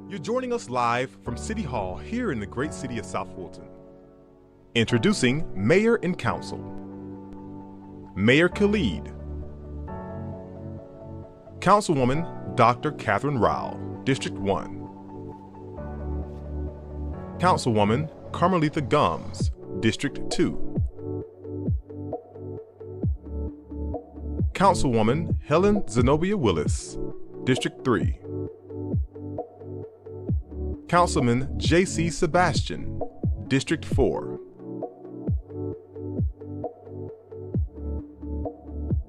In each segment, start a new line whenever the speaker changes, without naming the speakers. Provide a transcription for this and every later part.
You're joining us live from City Hall here in the great city of South Fulton. Introducing Mayor and Council. Mayor Khalid. Councilwoman Dr. Catherine Rao, District 1. Councilwoman Carmelita Gums, District 2. Councilwoman Helen Zenobia Willis, District 3. Councilman J.C. Sebastian, District 4.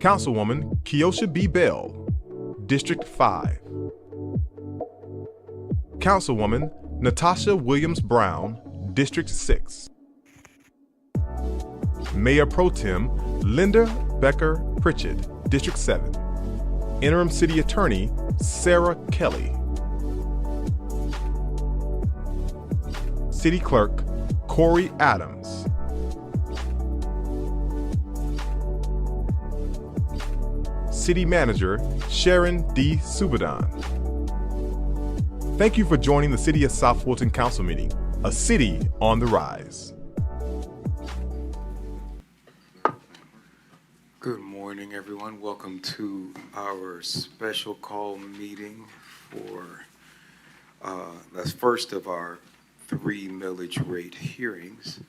Councilwoman Keosha B. Bell, District 5. Councilwoman Natasha Williams Brown, District 6. Mayor Pro Tem Linda Becker Pritchett, District 7. Interim City Attorney Sarah Kelly. City Clerk Corey Adams. City Manager Sharon D. Subadan. Thank you for joining the City of South Fulton Council meeting, a city on the rise.
Good morning, everyone. Welcome to our special call meeting for the first of our 3 millage rate hearings.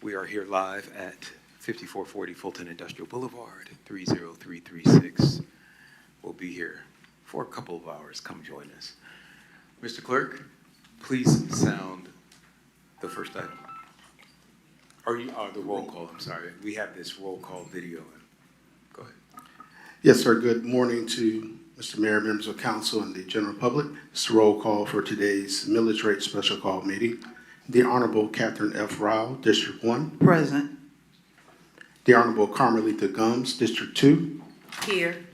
We are here live at 5440 Fulton Industrial Boulevard, 30336. We'll be here for a couple of hours. Come join us. Mr. Clerk, please sound the first item. Or the roll call, I'm sorry. We have this roll call video. Go ahead.
Yes, sir. Good morning to Mr. Mayor, members of council, and the general public. It's the roll call for today's millage rate special call meeting. The Honorable Catherine F. Rao, District 1.
Present.
The Honorable Carmelita Gums, District 2.
Here.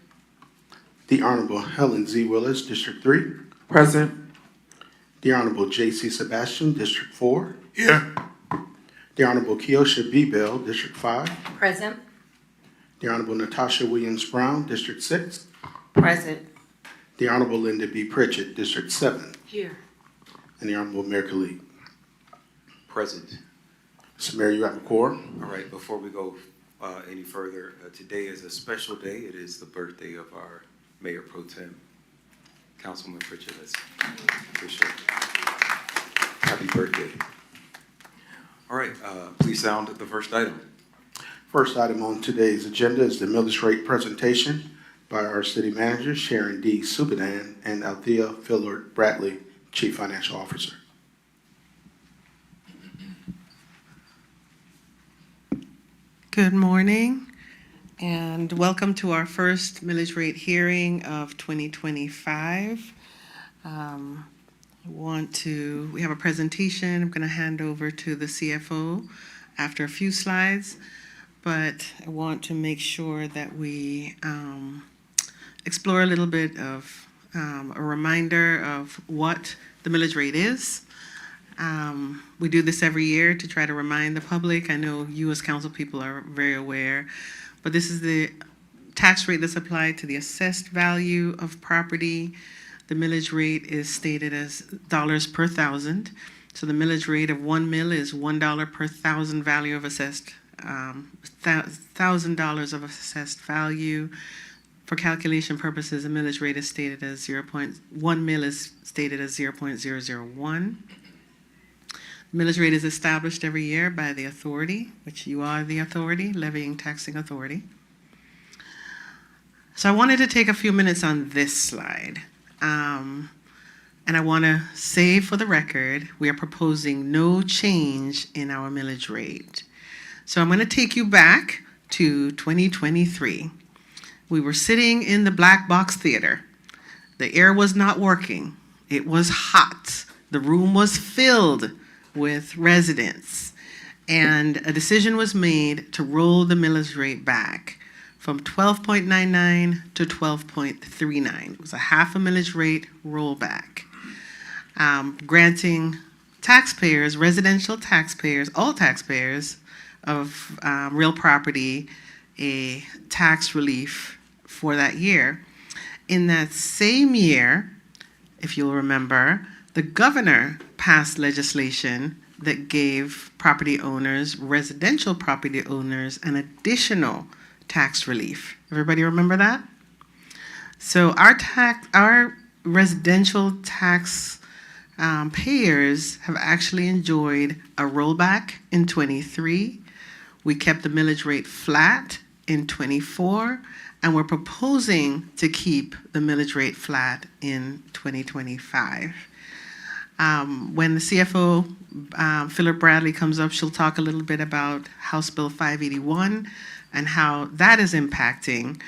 The Honorable Helen Z. Willis, District 3.
Present.
The Honorable J.C. Sebastian, District 4.
Here.
The Honorable Keosha B. Bell, District 5.
Present.
The Honorable Natasha Williams Brown, District 6.
Present.
The Honorable Linda B. Pritchett, District 7.
Here.
And the Honorable Mayor Khalid.
Present.
Mr. Mayor, you have a quorum.
All right, before we go any further, today is a special day. It is the birthday of our Mayor Pro Tem, Councilman Pritchett. Let's wish her happy birthday. All right, please sound the first item.
First item on today's agenda is the millage rate presentation by our city manager, Sharon D. Subadan, and Althea Fillard Bradley, Chief Financial Officer.
Good morning, and welcome to our first millage rate hearing of 2025. We have a presentation. I'm going to hand over to the CFO after a few slides, but I want to make sure that we explore a little bit of a reminder of what the millage rate is. We do this every year to try to remind the public. I know you as council people are very aware, but this is the tax rate that's applied to the assessed value of property. The millage rate is stated as dollars per thousand. So the millage rate of 1 mil is $1 per thousand value of assessed, $1,000 of assessed value. For calculation purposes, the millage rate is stated as 1 mil is stated as 0.001. Millage rate is established every year by the authority, which you are the authority, levying taxing authority. So I wanted to take a few minutes on this slide. And I want to say for the record, we are proposing no change in our millage rate. So I'm going to take you back to 2023. We were sitting in the Black Box Theater. The air was not working. It was hot. The room was filled with residents, and a decision was made to roll the millage rate back from 12.99 to 12.39. It was a half a millage rate rollback, granting taxpayers, residential taxpayers, all taxpayers of real property, a tax relief for that year. In that same year, if you'll remember, the governor passed legislation that gave property owners, residential property owners, an additional tax relief. Everybody remember that? So our residential tax payers have actually enjoyed a rollback in 23. We kept the millage rate flat in 24, and we're proposing to keep the millage rate flat in 2025. When the CFO, Philip Bradley, comes up, she'll talk a little bit about House Bill 581 and how that is impacting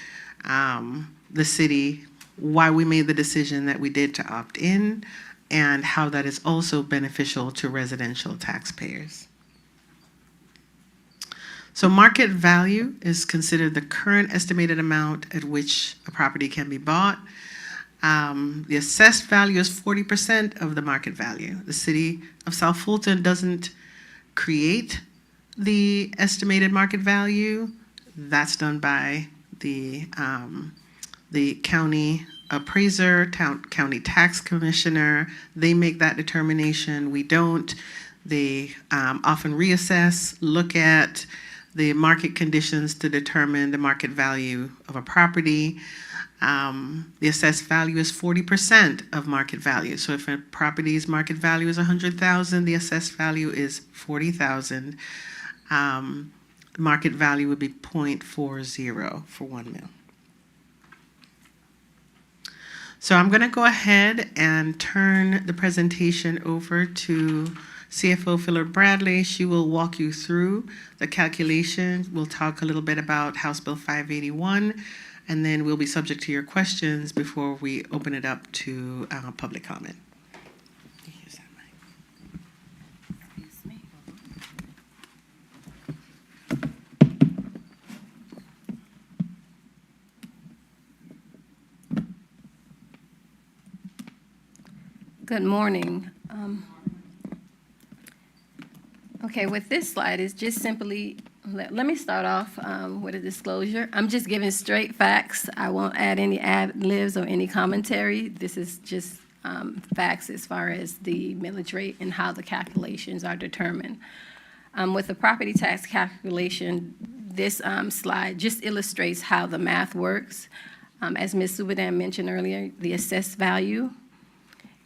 the city, why we made the decision that we did to opt in, and how that is also beneficial to residential taxpayers. So market value is considered the current estimated amount at which a property can be bought. The assessed value is 40% of the market value. The city of South Fulton doesn't create the estimated market value. That's done by the county appraiser, county tax commissioner. They make that determination. We don't. They often reassess, look at the market conditions to determine the market value of a property. The assessed value is 40% of market value. So if a property's market value is $100,000, the assessed value is $40,000. Market value would be 0.40 for 1 mil. So I'm going to go ahead and turn the presentation over to CFO Philip Bradley. She will walk you through the calculation. We'll talk a little bit about House Bill 581, and then we'll be subject to your questions before we open it up to public comment.
Good morning. Okay, with this slide, it's just simply, let me start off with a disclosure. I'm just giving straight facts. I won't add any ad-libs or any commentary. This is just facts as far as the millage rate and how the calculations are determined. With the property tax calculation, this slide just illustrates how the math works. As Ms. Subadan mentioned earlier, the assessed value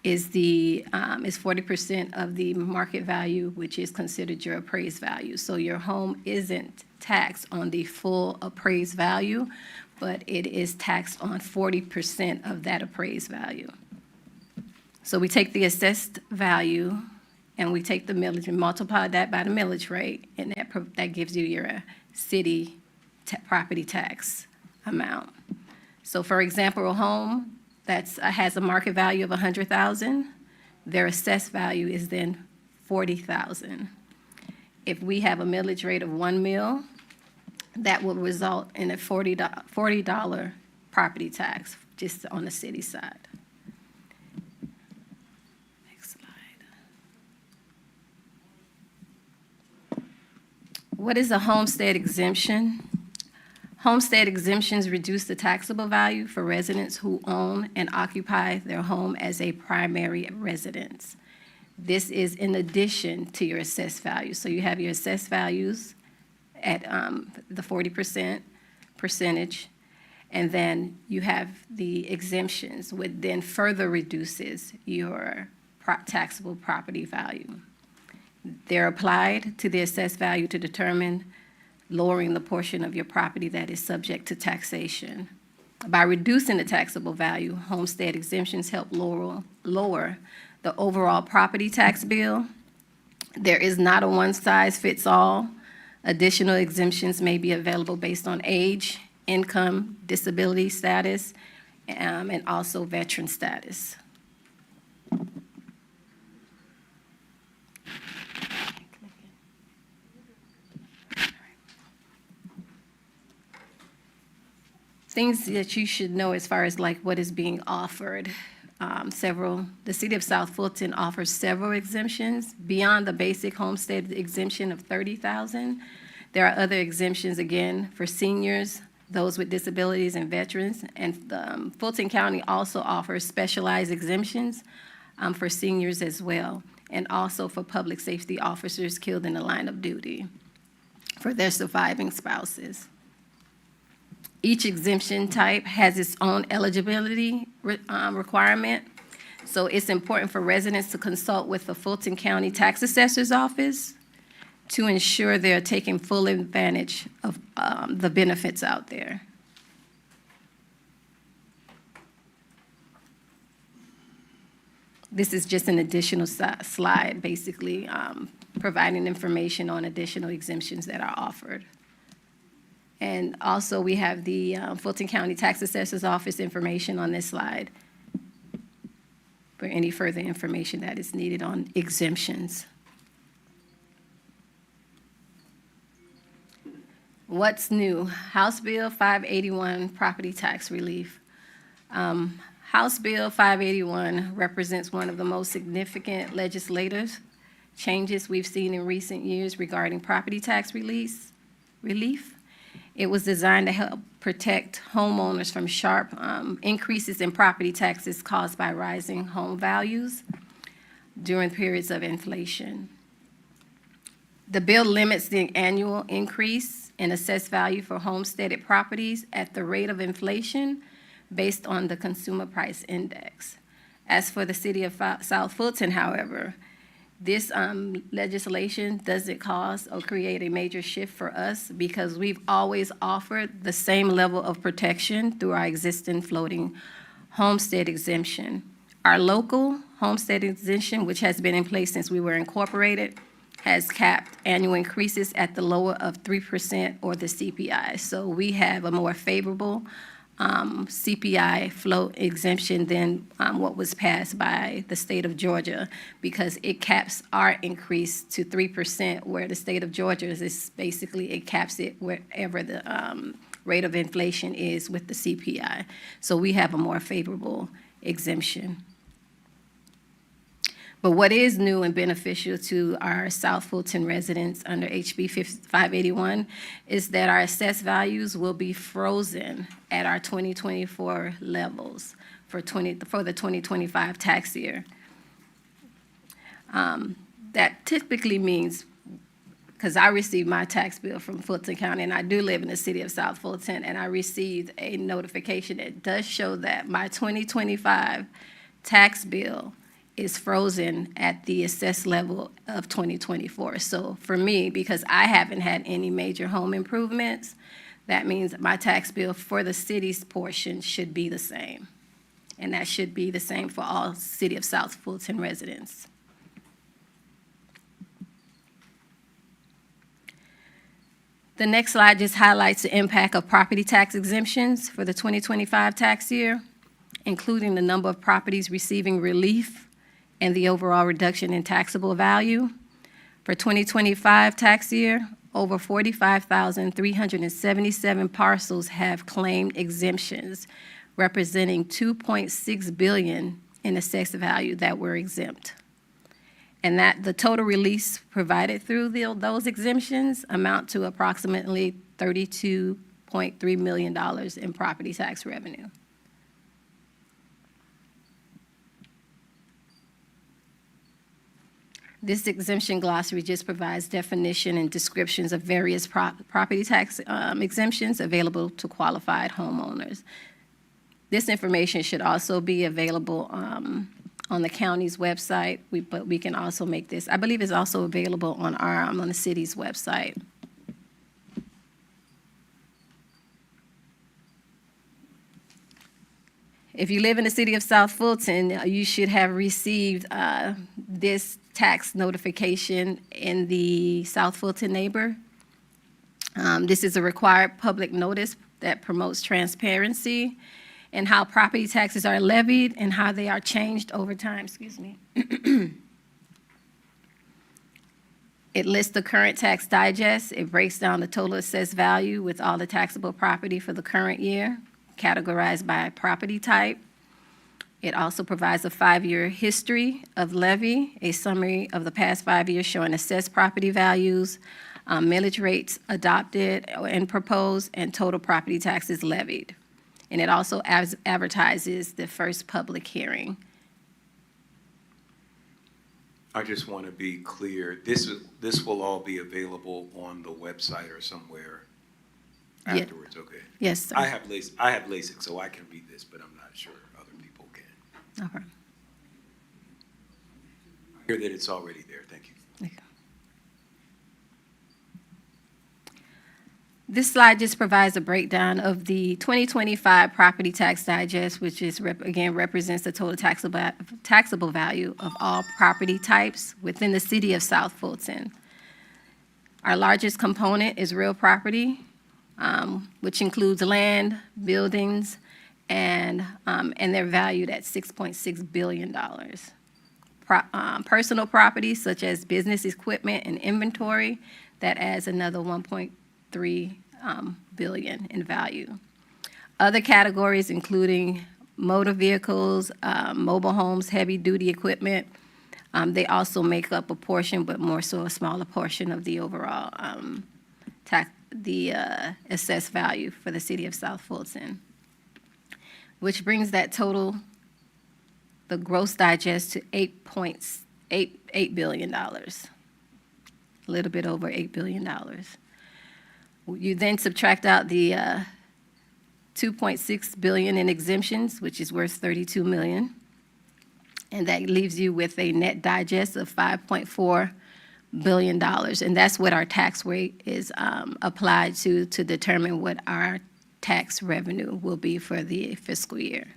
is 40% of the market value, which is considered your appraised value. So your home isn't taxed on the full appraised value, but it is taxed on 40% of that appraised value. So we take the assessed value and we take the millage and multiply that by the millage rate, and that gives you your city property tax amount. So for example, a home that has a market value of $100,000, their assessed value is then $40,000. If we have a millage rate of 1 mil, that will result in a $40 property tax just on the city side. Next slide. What is a homestead exemption? Homestead exemptions reduce the taxable value for residents who own and occupy their home as a primary residence. This is in addition to your assessed value. So you have your assessed values at the 40% percentage, and then you have the exemptions, which then further reduces your taxable property value. They're applied to the assessed value to determine lowering the portion of your property that is subject to taxation. By reducing the taxable value, homestead exemptions help lower the overall property tax bill. There is not a one-size-fits-all. Additional exemptions may be available based on age, income, disability status, and also veteran status. Things that you should know as far as like what is being offered. The city of South Fulton offers several exemptions beyond the basic homestead exemption of $30,000. There are other exemptions, again, for seniors, those with disabilities, and veterans. And Fulton County also offers specialized exemptions for seniors as well, and also for public safety officers killed in the line of duty for their surviving spouses. Each exemption type has its own eligibility requirement, so it's important for residents to consult with the Fulton County Tax Assessor's Office to ensure they're taking full advantage of the benefits out there. This is just an additional slide, basically providing information on additional exemptions that are offered. And also, we have the Fulton County Tax Assessor's Office information on this slide for any further information that is needed on exemptions. What's new? House Bill 581, property tax relief. House Bill 581 represents one of the most significant legislative changes we've seen in recent years regarding property tax relief. It was designed to help protect homeowners from sharp increases in property taxes caused by rising home values during periods of inflation. The bill limits the annual increase in assessed value for homesteaded properties at the rate of inflation based on the Consumer Price Index. As for the city of South Fulton, however, this legislation doesn't cause or create a major shift for us because we've always offered the same level of protection through our existing floating homestead exemption. Our local homestead exemption, which has been in place since we were incorporated, has capped annual increases at the lower of 3% or the CPI. So we have a more favorable CPI float exemption than what was passed by the state of Georgia, because it caps our increase to 3%, where the state of Georgia is basically, it caps it wherever the rate of inflation is with the CPI. So we have a more favorable exemption. But what is new and beneficial to our South Fulton residents under HB 581 is that our assessed values will be frozen at our 2024 levels for the 2025 tax year. That typically means, because I received my tax bill from Fulton County, and I do live in the city of South Fulton, and I received a notification that does show that my 2025 tax bill is frozen at the assessed level of 2024. So for me, because I haven't had any major home improvements, that means that my tax bill for the city's portion should be the same. And that should be the same for all city of South Fulton residents. The next slide just highlights the impact of property tax exemptions for the 2025 tax year, including the number of properties receiving relief and the overall reduction in taxable value. For 2025 tax year, over 45,377 parcels have claimed exemptions, representing $2.6 billion in assessed value that were exempt. And that the total release provided through those exemptions amount to approximately $32.3 million in property tax revenue. This exemption glossary just provides definition and descriptions of various property tax exemptions available to qualified homeowners. This information should also be available on the county's website, but we can also make this, I believe it's also available on on the city's website. If you live in the city of South Fulton, you should have received this tax notification in the South Fulton neighbor. This is a required public notice that promotes transparency and how property taxes are levied and how they are changed over time. Excuse me. It lists the current tax digest. It breaks down the total assessed value with all the taxable property for the current year, categorized by property type. It also provides a 5-year history of levy, a summary of the past 5 years showing assessed property values, millage rates adopted and proposed, and total property taxes levied. And it also advertises the first public hearing.
I just want to be clear, this will all be available on the website or somewhere
Yeah.
afterwards, okay?
Yes, sir.
I have LASIK, so I can read this, but I'm not sure other people can.
Okay.
I hear that it's already there, thank you.
Okay. This slide just provides a breakdown of the 2025 property tax digest, which is, again, represents the total taxable value of all property types within the city of South Fulton. Our largest component is real property, which includes land, buildings, and they're valued at $6.6 billion. Personal property, such as business equipment and inventory, that adds another $1.3 billion in value. Other categories including motor vehicles, mobile homes, heavy-duty equipment, they also make up a portion, but more so a smaller portion of the overall assessed value for the city of South Fulton, which brings that total, the gross digest, to $8 billion, a little bit over $8 billion. You then subtract out the $2.6 billion in exemptions, which is worth $32 million, and that leaves you with a net digest of $5.4 billion, and that's what our tax rate is applied to determine what our tax revenue will be for the fiscal year.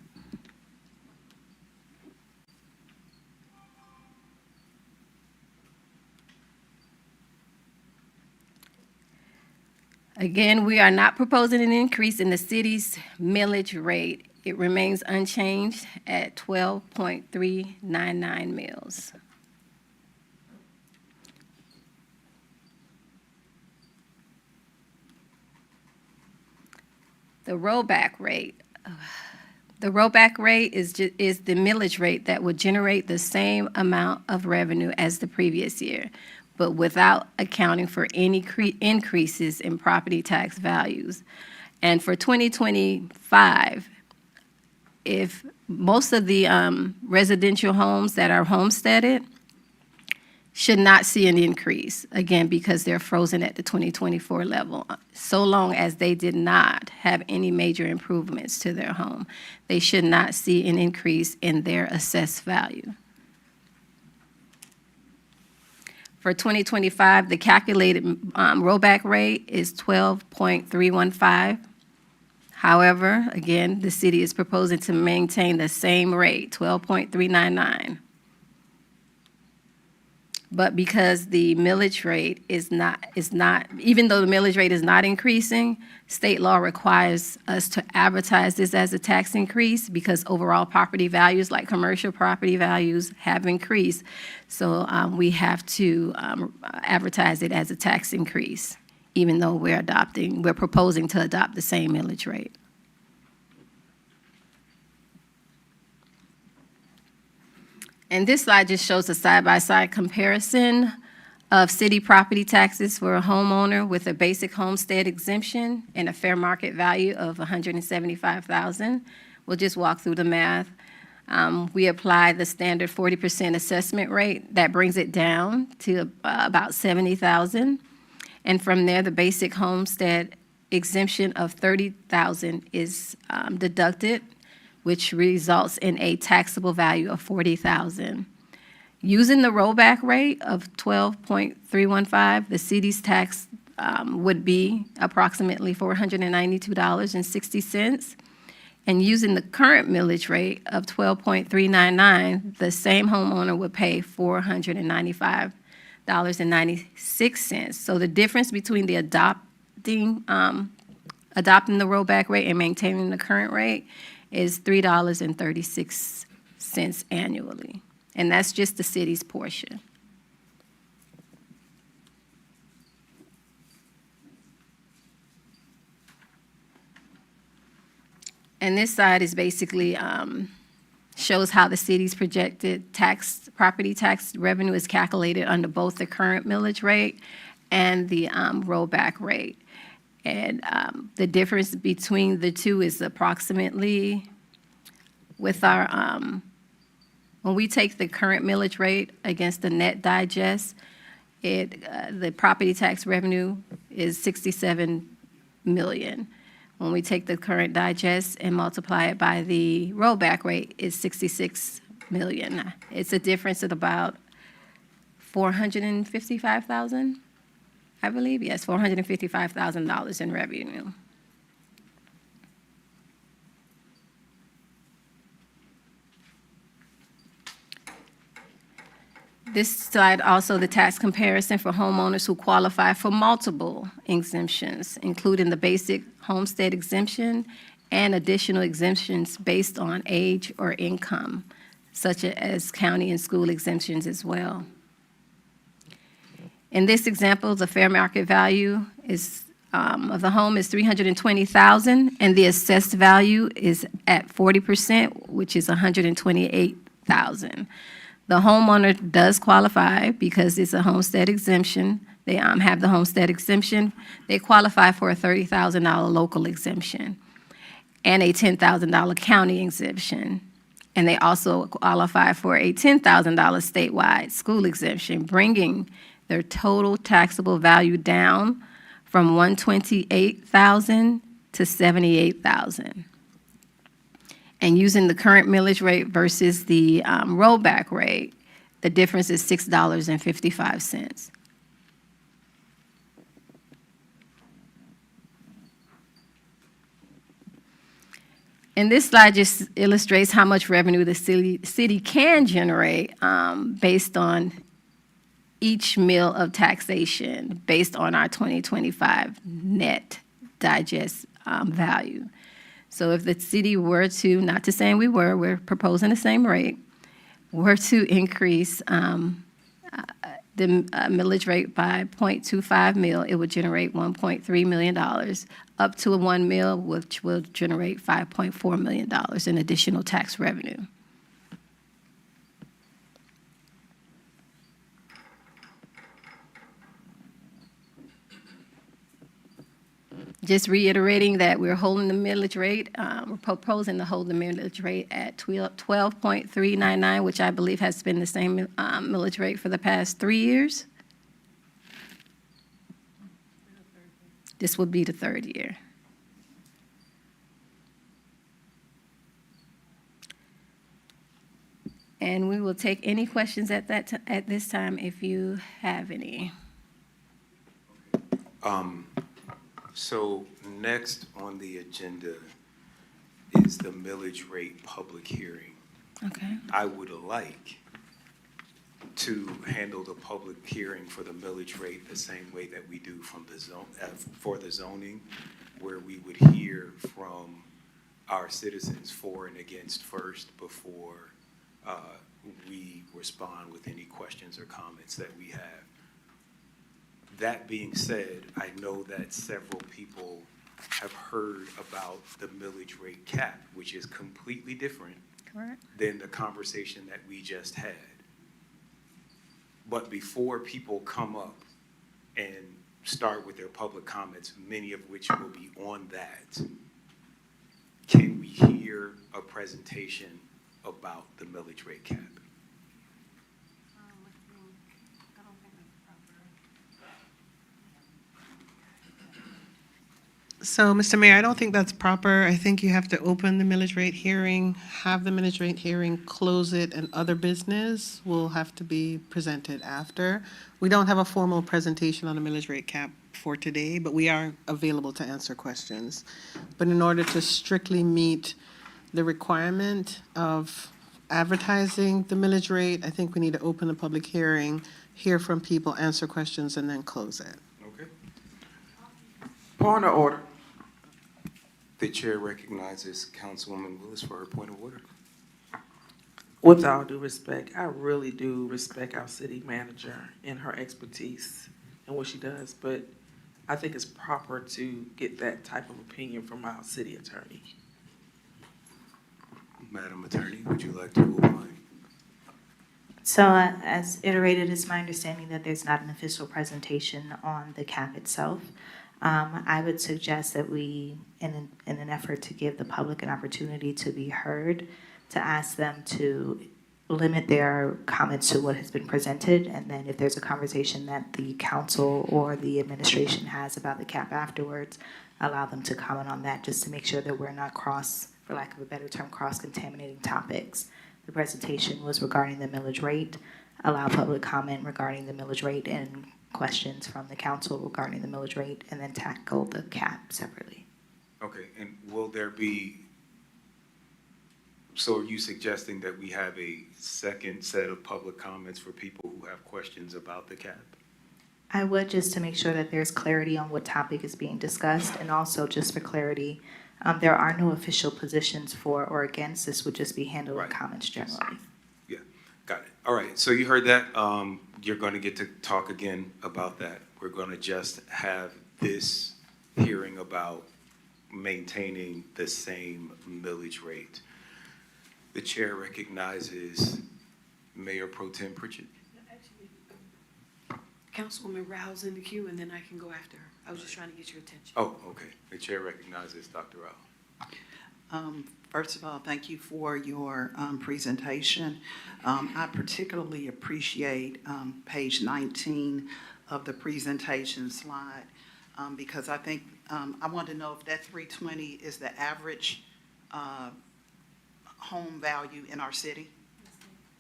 Again, we are not proposing an increase in the city's millage rate. It remains unchanged at 12.399 mills. The rollback rate. The rollback rate is the millage rate that would generate the same amount of revenue as the previous year, but without accounting for any increases in property tax values. And for 2025, if most of the residential homes that are homesteaded should not see an increase, again, because they're frozen at the 2024 level, so long as they did not have any major improvements to their home, they should not see an increase in their assessed value. For 2025, the calculated rollback rate is 12.315. However, again, the city is proposing to maintain the same rate, 12.399. But because the millage rate is not, even though the millage rate is not increasing, state law requires us to advertise this as a tax increase because overall property values, like commercial property values, have increased. So we have to advertise it as a tax increase, even though we're proposing to adopt the same millage rate. And this slide just shows a side-by-side comparison of city property taxes for a homeowner with a basic homestead exemption and a fair market value of $175,000. We'll just walk through the math. We apply the standard 40% assessment rate. That brings it down to about $70,000. And from there, the basic homestead exemption of $30,000 is deducted, which results in a taxable value of $40,000. Using the rollback rate of 12.315, the city's tax would be approximately $492.60. And using the current millage rate of 12.399, the same homeowner would pay $495.96. So the difference between the adopting the rollback rate and maintaining the current rate is $3.36 annually. And that's just the city's portion. And this side is basically shows how the city's projected property tax revenue is calculated under both the current millage rate and the rollback rate. And the difference between the two is approximately, with our, when we take the current millage rate against the net digest, the property tax revenue is 67 million. When we take the current digest and multiply it by the rollback rate, it's 66 million. It's a difference of about 455,000, I believe. Yes, $455,000 in revenue. This slide also the tax comparison for homeowners who qualify for multiple exemptions, including the basic homestead exemption and additional exemptions based on age or income, such as county and school exemptions as well. In this example, the fair market value of the home is $320,000, and the assessed value is at 40%, which is $128,000. The homeowner does qualify because it's a homestead exemption. They have the homestead exemption. They qualify for a $30,000 local exemption and a $10,000 county exemption. And they also qualify for a $10,000 statewide school exemption, bringing their total taxable value down from $128,000 to $78,000. And using the current millage rate versus the rollback rate, the difference is $6.55. And this slide just illustrates how much revenue the city can generate based on each mill of taxation, based on our 2025 net digest value. So if the city were to, not to say we're proposing the same rate, were to increase the millage rate by 0.25 mil, it would generate $1.3 million, up to a 1 mil, which will generate $5.4 million in additional tax revenue. Just reiterating that we're holding the millage rate, we're proposing to hold the millage rate at 12.399, which I believe has been the same millage rate for the past 3 years. This would be the third year. And we will take any questions at this time if you have any.
So next on the agenda is the millage rate public hearing.
Okay.
I would like to handle the public hearing for the millage rate the same way that we do from the for the zoning, where we would hear from our citizens for and against first before we respond with any questions or comments that we have. That being said, I know that several people have heard about the millage rate cap, which is completely different than the conversation that we just had. But before people come up and start with their public comments, many of which will be on that, can we hear a presentation about the millage rate cap?
So, Mr. Mayor, I don't think that's proper. I think you have to open the millage rate hearing, have the millage rate hearing, close it, and other business will have to be presented after. We don't have a formal presentation on the millage rate cap for today, but we are available to answer questions. But in order to strictly meet the requirement of advertising the millage rate, I think we need to open the public hearing, hear from people, answer questions, and then close it.
Okay.
Point of order.
The chair recognizes Councilwoman Willis for her point of order.
With all due respect, I really do respect our city manager and her expertise and what she does, but I think it's proper to get that type of opinion from our city attorney.
Madam Attorney, would you like to opine?
So as iterated, it's my understanding that there's not an official presentation on the cap itself. I would suggest that we, in an effort to give the public an opportunity to be heard, to ask them to limit their comments to what has been presented, and then if there's a conversation that the council or the administration has about the cap afterwards, allow them to comment on that, just to make sure that we're not for lack of a better term, cross-contaminating topics. The presentation was regarding the millage rate, allow public comment regarding the millage rate and questions from the council regarding the millage rate, and then tackle the cap separately.
Okay, and will there be, so are you suggesting that we have a second set of public comments for people who have questions about the cap?
I would, just to make sure that there's clarity on what topic is being discussed, and also just for clarity, there are no official positions for or against. This would just be handled in comments generally.
Yeah, got it. All right, so you heard that. You're going to get to talk again about that. We're going to just have this hearing about maintaining the same millage rate. The chair recognizes Mayor Pro Tem Pritchett.
Councilwoman Rao's in the queue, and then I can go after her. I was just trying to get your attention.
Oh, okay. The chair recognizes Dr. Rao.
First of all, thank you for your presentation. I particularly appreciate page 19 of the presentation slide because I think I want to know if that 320 is the average home value in our city.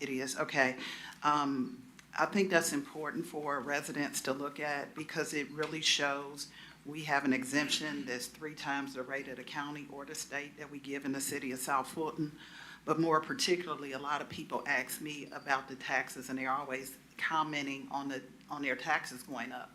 It is, okay. I think that's important for residents to look at because it really shows we have an exemption that's 3 times the rate of the county or the state that we give in the city of South Fulton. But more particularly, a lot of people ask me about the taxes, and they're always commenting on their taxes going up.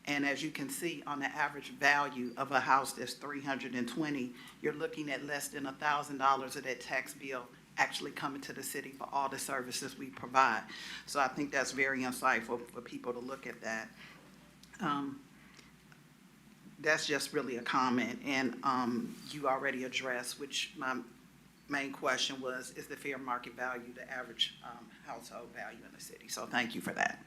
And as you can see, on the average value of a house that's $320, you're looking at less than $1,000 of that tax bill actually coming to the city for all the services we provide. So I think that's very insightful for people to look at that. That's just really a comment, and you already addressed, which my main question was, is the fair market value the average household value in the city? So thank you for that.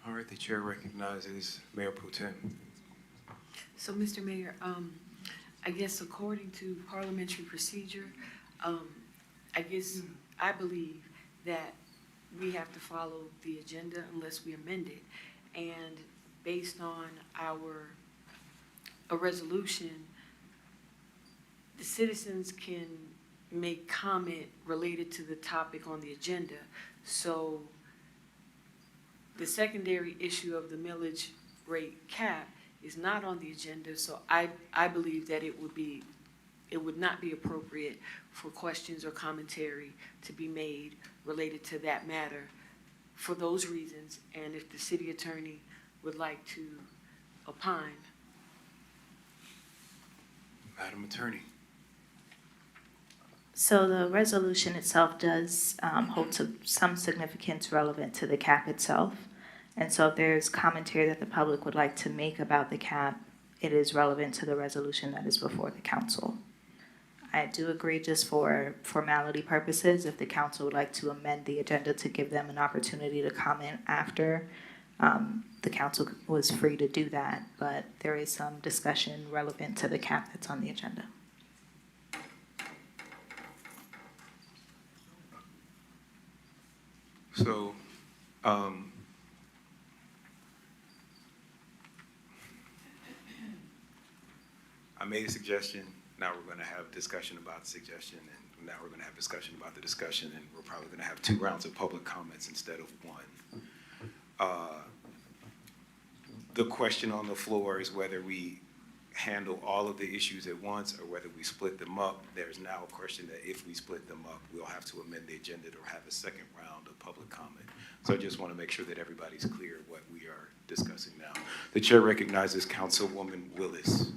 All right, the chair recognizes Mayor Pro Tem.
So, Mr. Mayor, I guess according to parliamentary procedure, I believe that we have to follow the agenda unless we amend it. And based on a resolution, the citizens can make comment related to the topic on the agenda. So the secondary issue of the millage rate cap is not on the agenda, so I believe that it would not be appropriate for questions or commentary to be made related to that matter for those reasons, and if the city attorney would like to opine.
Madam Attorney.
So the resolution itself does hold some significance relevant to the cap itself. And so if there's commentary that the public would like to make about the cap, it is relevant to the resolution that is before the council. I do agree, just for formality purposes, if the council would like to amend the agenda to give them an opportunity to comment after, the council was free to do that, but there is some discussion relevant to the cap that's on the agenda.
So, I made a suggestion. Now we're going to have discussion about the suggestion, and now we're going to have discussion about the discussion, and we're probably going to have 2 rounds of public comments instead of 1. The question on the floor is whether we handle all of the issues at once or whether we split them up. There's now a question that if we split them up, we'll have to amend the agenda to have a second round of public comment. So I just want to make sure that everybody's clear what we are discussing now. The chair recognizes Councilwoman Willis.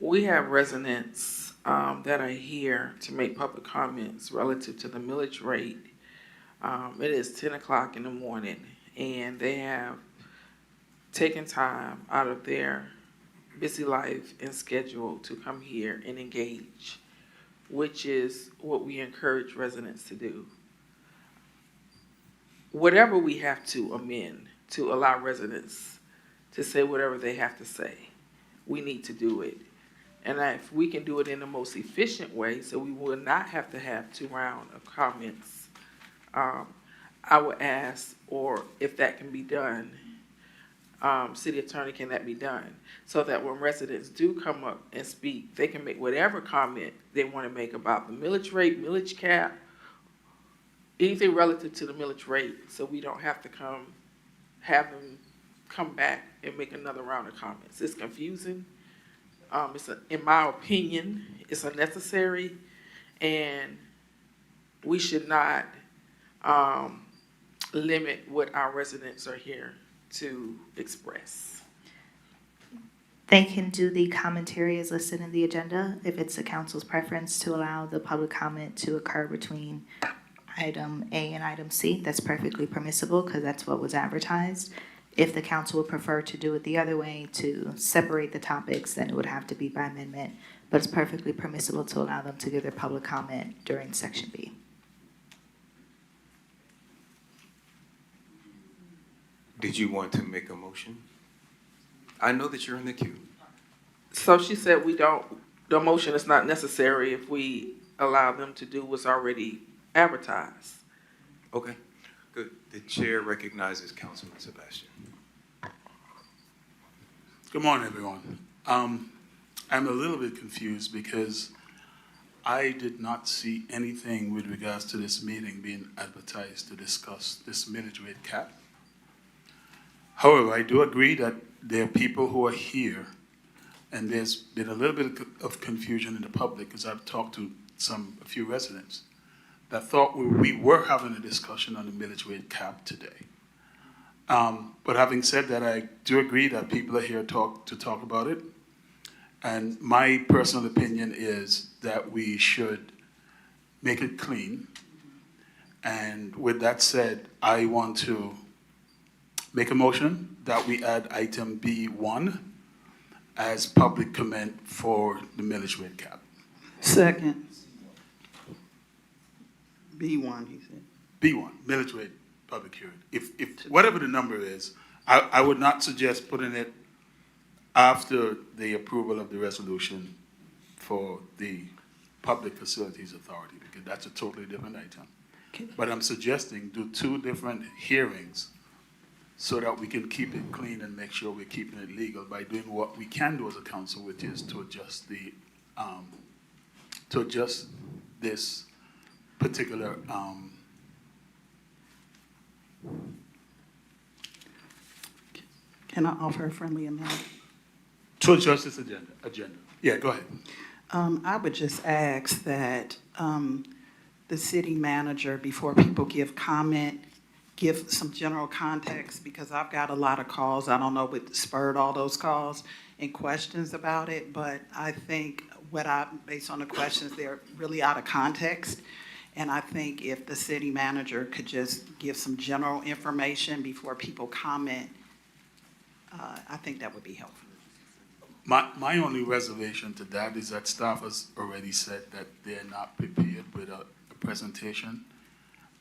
We have residents that are here to make public comments relative to the millage rate. It is 10 o'clock in the morning, and they have taken time out of their busy life and schedule to come here and engage, which is what we encourage residents to do. Whatever we have to amend to allow residents to say whatever they have to say, we need to do it. And if we can do it in the most efficient way, so we will not have to have 2 rounds of comments, I would ask, or if that can be done, city attorney, can that be done? So that when residents do come up and speak, they can make whatever comment they want to make about the millage rate, millage cap, anything relative to the millage rate, so we don't have to have them come back and make another round of comments. It's confusing. In my opinion, it's unnecessary, and we should not limit what our residents are here to express.
They can do the commentary as listed in the agenda if it's the council's preference to allow the public comment to occur between item A and item C. That's perfectly permissible because that's what was advertised. If the council would prefer to do it the other way, to separate the topics, then it would have to be by amendment. But it's perfectly permissible to allow them to give their public comment during section B.
Did you want to make a motion? I know that you're in the queue.
So she said the motion is not necessary if we allow them to do what's already advertised.
Okay, good. The chair recognizes Councilman Sebastian.
Good morning, everyone. I'm a little bit confused because I did not see anything with regards to this meeting being advertised to discuss this millage rate cap. However, I do agree that there are people who are here, and there's been a little bit of confusion in the public because I've talked to a few residents that thought we were having a discussion on the millage rate cap today. But having said that, I do agree that people are here to talk about it. And my personal opinion is that we should make it clean. And with that said, I want to make a motion that we add item B1 as public comment for the millage rate cap.
Second. B1, he said.
B1, millage rate public hearing. If whatever the number is, I would not suggest putting it after the approval of the resolution for the Public Facilities Authority, because that's a totally different item.
Okay.
But I'm suggesting do 2 different hearings so that we can keep it clean and make sure we're keeping it legal by doing what we can do as a council, which is to adjust this particular
Can I offer a friendly amendment?
to adjust this agenda. Yeah, go ahead.
I would just ask that the city manager, before people give comment, give some general context, because I've got a lot of calls. I don't know what spurred all those calls and questions about it, but I think based on the questions, they're really out of context. And I think if the city manager could just give some general information before people comment, I think that would be helpful.
My only reservation to that is that staff has already said that they're not prepared with a presentation.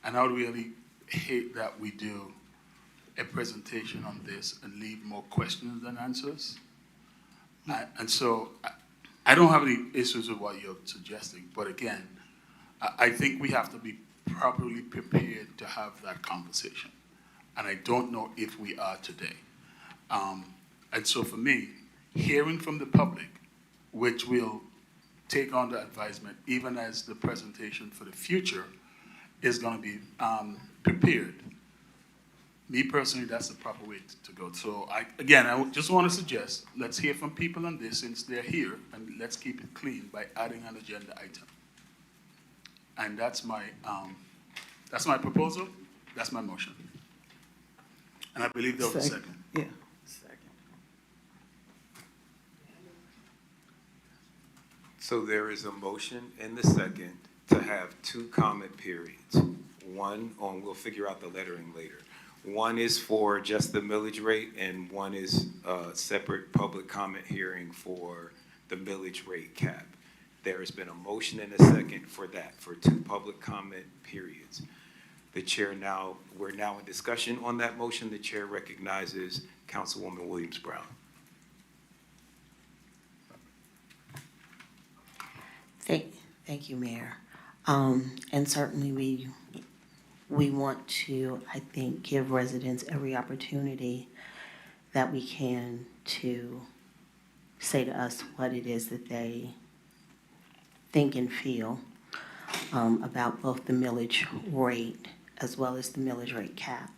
And I would really hate that we do a presentation on this and leave more questions than answers. And so I don't have any issues with what you're suggesting, but again, I think we have to be properly prepared to have that conversation. And I don't know if we are today. And so for me, hearing from the public, which will take on the advisement, even as the presentation for the future is going to be prepared. Me personally, that's the proper way to go. So I just want to suggest, let's hear from people on this since they're here, and let's keep it clean by adding an agenda item. And that's my proposal, that's my motion. And I believe there was a second.
Yeah.
So there is a motion and the second to have 2 comment periods. One on, we'll figure out the lettering later. One is for just the millage rate, and one is a separate public comment hearing for the millage rate cap. There has been a motion and a second for that, for 2 public comment periods. We're now in discussion on that motion. The chair recognizes Councilwoman Williams-Brown.
Thank you, Mayor. And certainly we want to, I think, give residents every opportunity that we can to say to us what it is that they think and feel about both the millage rate as well as the millage rate cap.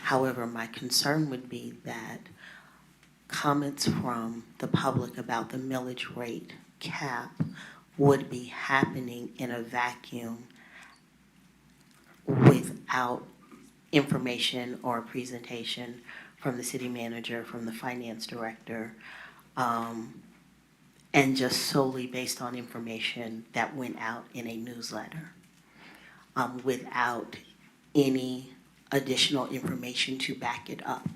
However, my concern would be that comments from the public about the millage rate cap would be happening in a vacuum without information or presentation from the city manager, from the finance director, and just solely based on information that went out in a newsletter, without any additional information to back it up.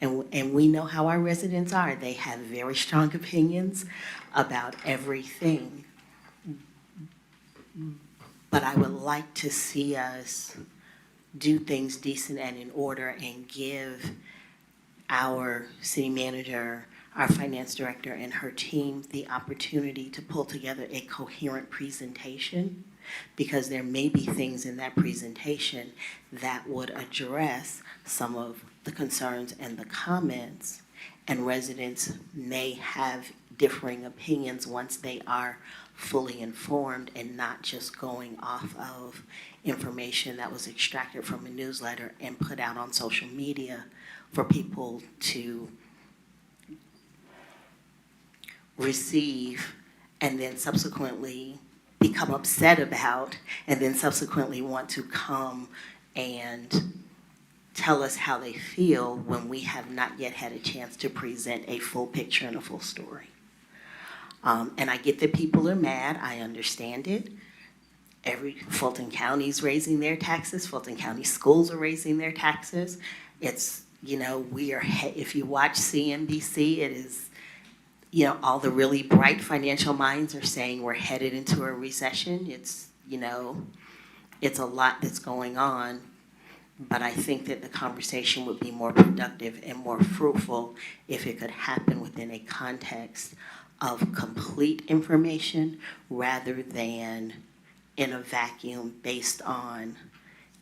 And we know how our residents are. They have very strong opinions about everything. But I would like to see us do things decent and in order and give our city manager, our finance director, and her team the opportunity to pull together a coherent presentation, because there may be things in that presentation that would address some of the concerns and the comments, and residents may have differing opinions once they are fully informed and not just going off of information that was extracted from a newsletter and put out on social media for people to receive and then subsequently become upset about, and then subsequently want to come and tell us how they feel when we have not yet had a chance to present a full picture and a full story. And I get that people are mad. I understand it. Fulton County's raising their taxes. Fulton County schools are raising their taxes. It's, if you watch CNBC, it is, all the really bright financial minds are saying we're headed into a recession. It's, it's a lot that's going on. But I think that the conversation would be more productive and more fruitful if it could happen within a context of complete information rather than in a vacuum based on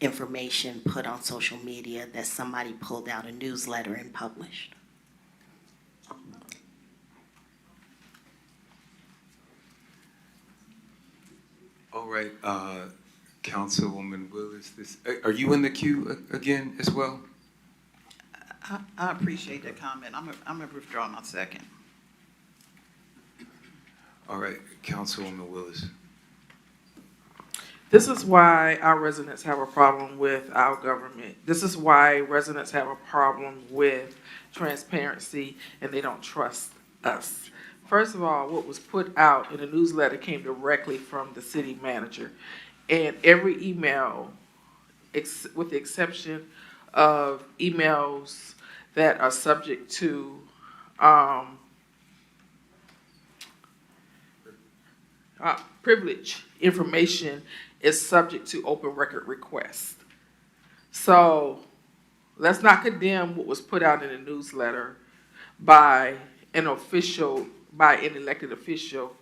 information put on social media that somebody pulled out a newsletter and published.
All right, Councilwoman Willis, are you in the queue again as well?
I appreciate that comment. I'm gonna withdraw my second.
All right, Councilwoman Willis.
This is why our residents have a problem with our government. This is why residents have a problem with transparency and they don't trust us. First of all, what was put out in the newsletter came directly from the city manager. And every email, with the exception of emails that are subject to privilege information, is subject to open record request. So let's not condemn what was put out in the newsletter by an elected official,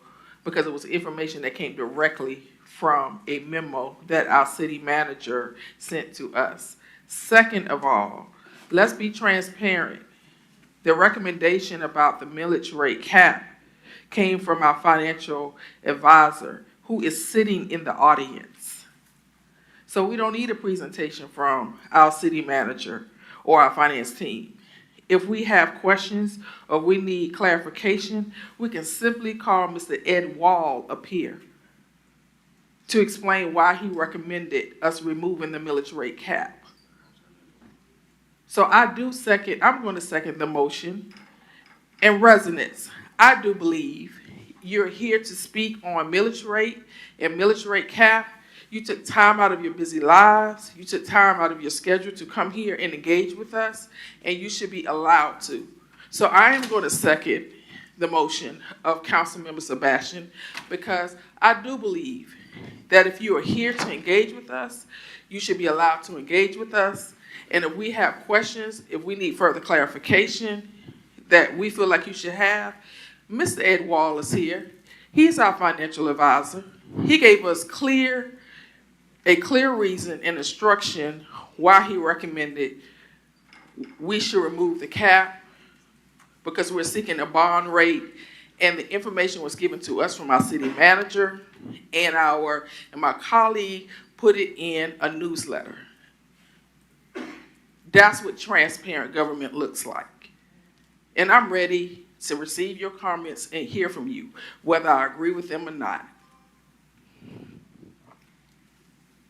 because it was information that came directly from a memo that our city manager sent to us. Second of all, let's be transparent. The recommendation about the millage rate cap came from our financial advisor, who is sitting in the audience. So we don't need a presentation from our city manager or our finance team. If we have questions or we need clarification, we can simply call Mr. Ed Wall up here to explain why he recommended us removing the millage rate cap. So I'm going to second the motion. And residents, I do believe you're here to speak on millage rate and millage rate cap. You took time out of your busy lives. You took time out of your schedule to come here and engage with us, and you should be allowed to. So I am going to second the motion of Councilmember Sebastian, because I do believe that if you are here to engage with us, you should be allowed to engage with us. And if we have questions, if we need further clarification that we feel like you should have, Mr. Ed Wall is here. He's our financial advisor. He gave us a clear reason and instruction why he recommended we should remove the cap, because we're seeking a bond rate, and the information was given to us from our city manager, and my colleague put it in a newsletter. That's what transparent government looks like. And I'm ready to receive your comments and hear from you, whether I agree with them or not.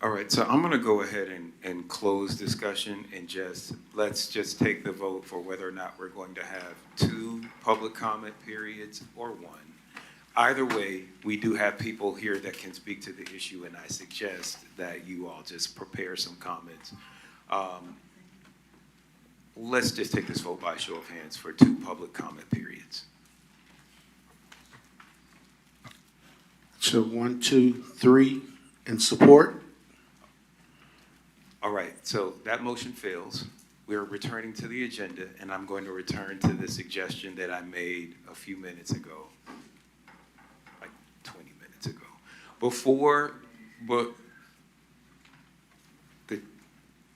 All right, so I'm going to go ahead and close discussion and let's just take the vote for whether or not we're going to have 2 public comment periods or 1. Either way, we do have people here that can speak to the issue, and I suggest that you all just prepare some comments. Let's just take this vote by show of hands for 2 public comment periods.
So 1, 2, 3 in support.
All right, so that motion fails. We're returning to the agenda, and I'm going to return to the suggestion that I made a few minutes ago, like 20 minutes ago. But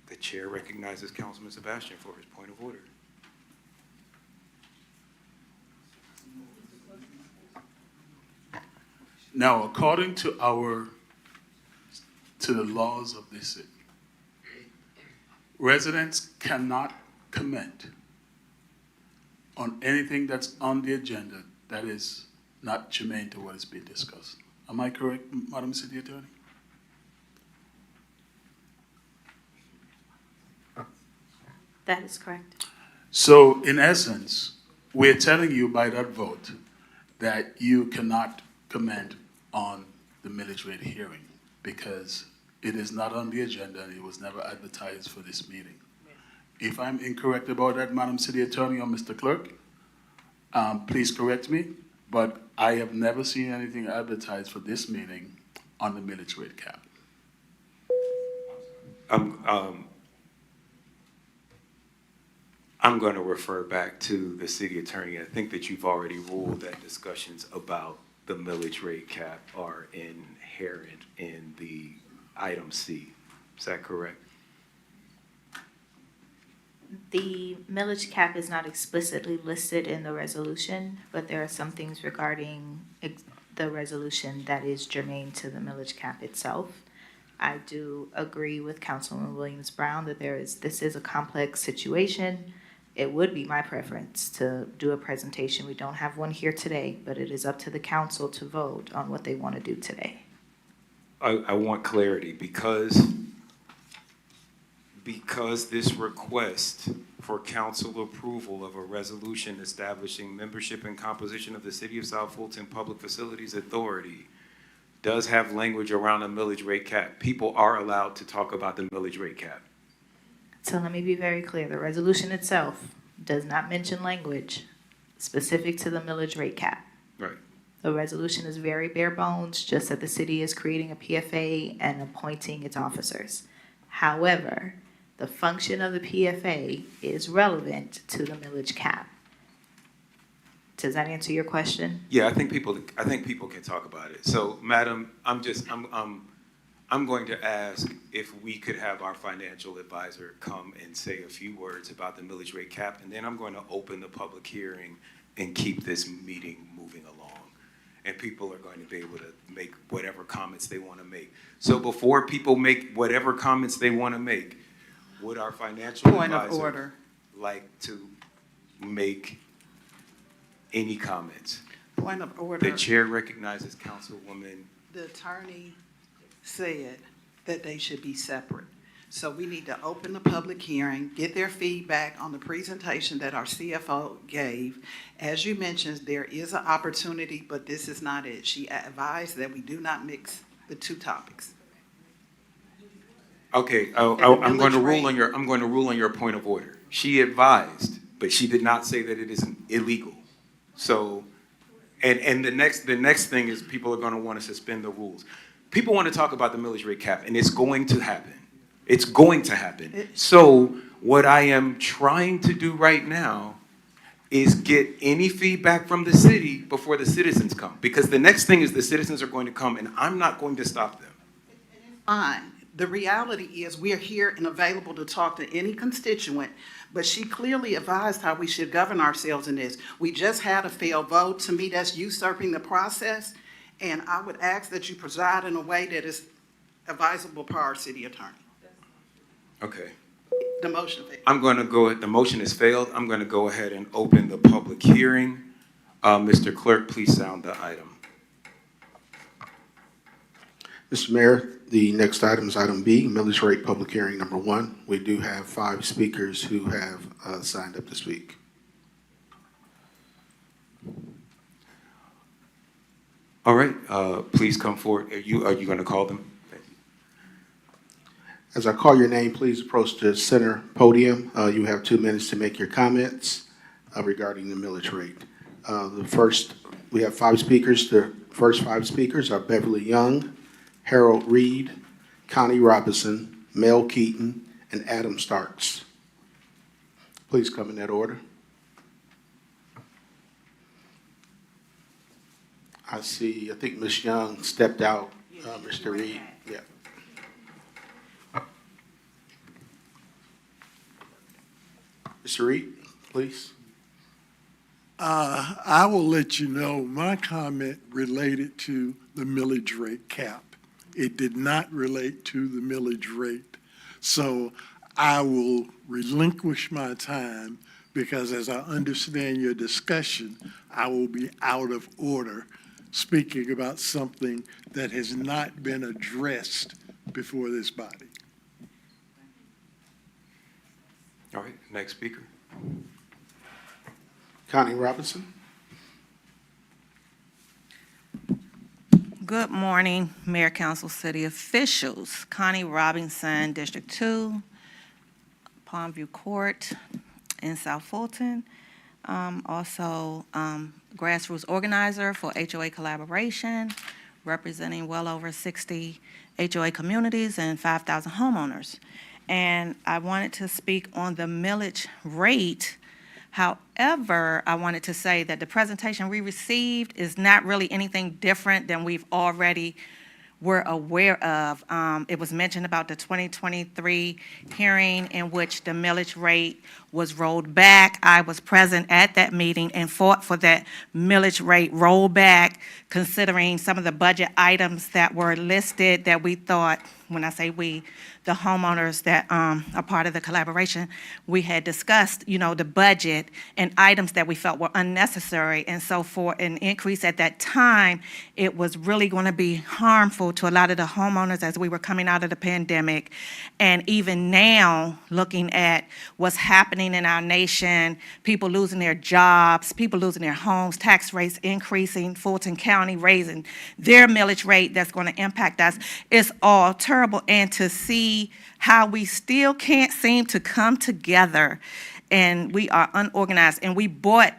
the chair recognizes Councilman Sebastian for his point of order.
Now, according to the laws of this city, residents cannot comment on anything that's on the agenda that is not germane to what is being discussed. Am I correct, Madam City Attorney?
That is correct.
So, in essence, we're telling you by that vote that you cannot comment on the millage rate hearing because it is not on the agenda and it was never advertised for this meeting. If I'm incorrect about that, Madam City Attorney or Mr. Clerk, please correct me, but I have never seen anything advertised for this meeting on the millage rate cap.
I'm going to refer back to the city attorney. I think that you've already ruled that discussions about the millage rate cap are inherent in the item C. Is that correct?
The millage cap is not explicitly listed in the resolution, but there are some things regarding the resolution that is germane to the millage cap itself. I do agree with Councilwoman Williams-Brown that this is a complex situation. It would be my preference to do a presentation. We don't have one here today, but it is up to the council to vote on what they want to do today.
I want clarity because this request for council approval of a resolution establishing membership and composition of the City of South Fulton Public Facilities Authority does have language around a millage rate cap. People are allowed to talk about the millage rate cap.
So let me be very clear. The resolution itself does not mention language specific to the millage rate cap.
Right.
The resolution is very bare bones, just that the city is creating a PFA and appointing its officers. However, the function of the PFA is relevant to the millage cap. Does that answer your question?
Yeah, I think people can talk about it. So, Madam, I'm going to ask if we could have our financial advisor come and say a few words about the millage rate cap, and then I'm going to open the public hearing and keep this meeting moving along. And people are going to be able to make whatever comments they want to make. So before people make whatever comments they want to make, would our financial advisor like to make any comments?
Point of order.
The chair recognizes Councilwoman.
The attorney said that they should be separate. So we need to open the public hearing, get their feedback on the presentation that our CFO gave. As you mentioned, there is an opportunity, but this is not it. She advised that we do not mix the two topics.
Okay,
the
I'm going to
millage
rule on
rate.
I'm going to rule on your point of order. She advised, but she did not say that it is illegal. So, and the next thing is people are going to want to suspend the rules. People want to talk about the millage rate cap, and it's going to happen. It's going to happen. So what I am trying to do right now is get any feedback from the city before the citizens come. Because the next thing is the citizens are going to come, and I'm not going to stop them.
Fine. The reality is we are here and available to talk to any constituent, but she clearly advised how we should govern ourselves in this. We just had a failed vote. To me, that's usurping the process, and I would ask that you preside in a way that is advisable per our city attorney.
Okay.
The motion failed.
I'm going to go, the motion has failed. I'm going to go ahead and open the public hearing. Mr. Clerk, please sound the item.
Mr. Mayor, the next item is item B, millage rate public hearing number 1. We do have 5 speakers who have signed up to speak.
All right, please come forward. Are you going to call them? Thank you.
As I call your name, please approach the center podium. You have 2 minutes to make your comments regarding the millage rate. We have 5 speakers. The first 5 speakers are Beverly Young, Harold Reed, Connie Robinson, Mel Keaton, and Adam Starks. Please come in that order. I think Ms. Young stepped out. Mr. Reed, yeah. Mr. Reed, please.
I will let you know my comment related to the millage rate cap. It did not relate to the millage rate. So I will relinquish my time because as I understand your discussion, I will be out of order speaking about something that has not been addressed before this body.
All right, next speaker.
Connie Robinson.
Good morning, Mayor, Council, City officials. Connie Robinson, District 2, Palmview Court in South Fulton. Also, grassroots organizer for HOA collaboration, representing well over 60 HOA communities and 5,000 homeowners. And I wanted to speak on the millage rate. However, I wanted to say that the presentation we received is not really anything different than we've already were aware of. It was mentioned about the 2023 hearing in which the millage rate was rolled back. I was present at that meeting and fought for that millage rate rollback, considering some of the budget items that were listed that we thought, when I say we, the homeowners that are part of the collaboration, we had discussed, the budget and items that we felt were unnecessary. And so for an increase at that time, it was really going to be harmful to a lot of the homeowners as we were coming out of the pandemic. And even now, looking at what's happening in our nation, people losing their jobs, people losing their homes, tax rates increasing, Fulton County raising their millage rate that's going to impact us, it's all terrible. And to see how we still can't seem to come together, and we are unorganized, and we brought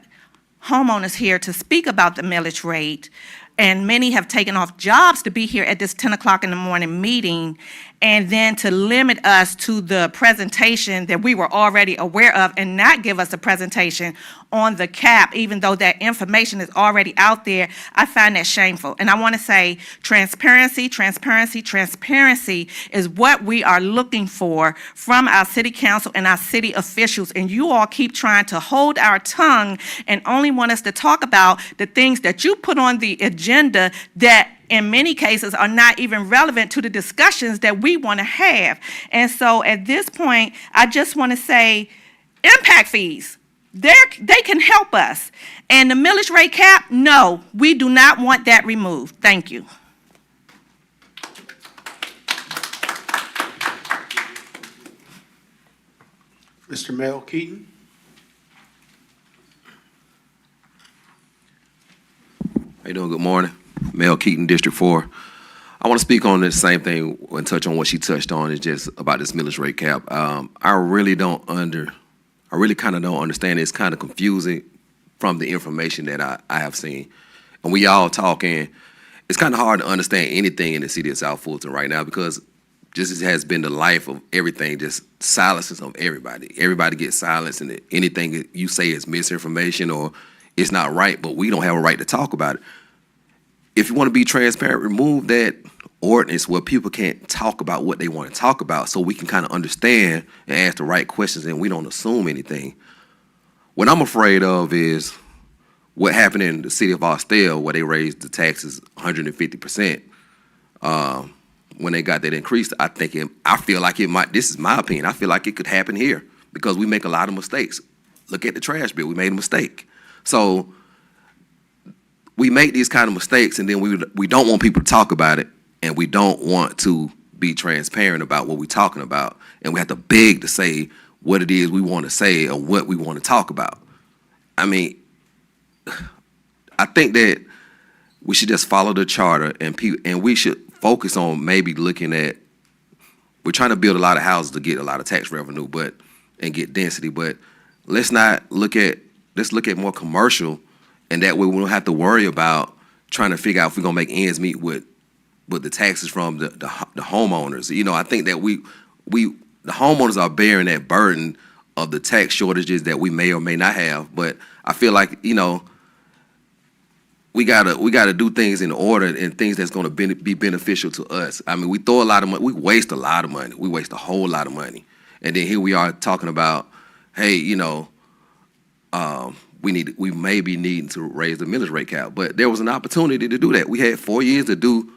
homeowners here to speak about the millage rate, and many have taken off jobs to be here at this 10 o'clock in the morning meeting, and then to limit us to the presentation that we were already aware of and not give us a presentation on the cap, even though that information is already out there, I find that shameful. And I want to say transparency, transparency, transparency is what we are looking for from our city council and our city officials. And you all keep trying to hold our tongue and only want us to talk about the things that you put on the agenda that in many cases are not even relevant to the discussions that we want to have. And so at this point, I just want to say impact fees. They can help us. And the millage rate cap, no, we do not want that removed. Thank you.
Mr. Mel Keaton.
How you doing? Good morning. Mel Keaton, District 4. I want to speak on the same thing and touch on what she touched on, is just about this millage rate cap. I really kind of don't understand. It's kind of confusing from the information that I have seen. And we all talking, it's kind of hard to understand anything in the city of South Fulton right now, because just as has been the life of everything, just silences of everybody. Everybody gets silenced, and anything that you say is misinformation or it's not right, but we don't have a right to talk about it. If you want to be transparent, remove that ordinance where people can't talk about what they want to talk about, so we can kind of understand and ask the right questions and we don't assume anything. What I'm afraid of is what happened in the city of Austell, where they raised the taxes 150%. When they got that increase, I feel like it might, this is my opinion, I feel like it could happen here because we make a lot of mistakes. Look at the trash bill, we made a mistake. So we make these kind of mistakes, and then we don't want people to talk about it, and we don't want to be transparent about what we're talking about, and we have to beg to say what it is we want to say or what we want to talk about. I mean, I think that we should just follow the charter, and we should focus on maybe looking at, we're trying to build a lot of houses to get a lot of tax revenue, and get density, but let's look at more commercial, and that way we don't have to worry about trying to figure out if we're gonna make ends meet with the taxes from the homeowners. You know, I think that the homeowners are bearing that burden of the tax shortages that we may or may not have, but I feel like, you know, we gotta do things in order, and things that's gonna be beneficial to us. I mean, we throw a lot of money, we waste a lot of money, we waste a whole lot of money, and then here we are talking about, hey, you know, we may be needing to raise the millage rate cap, but there was an opportunity to do that. We had 4 years to do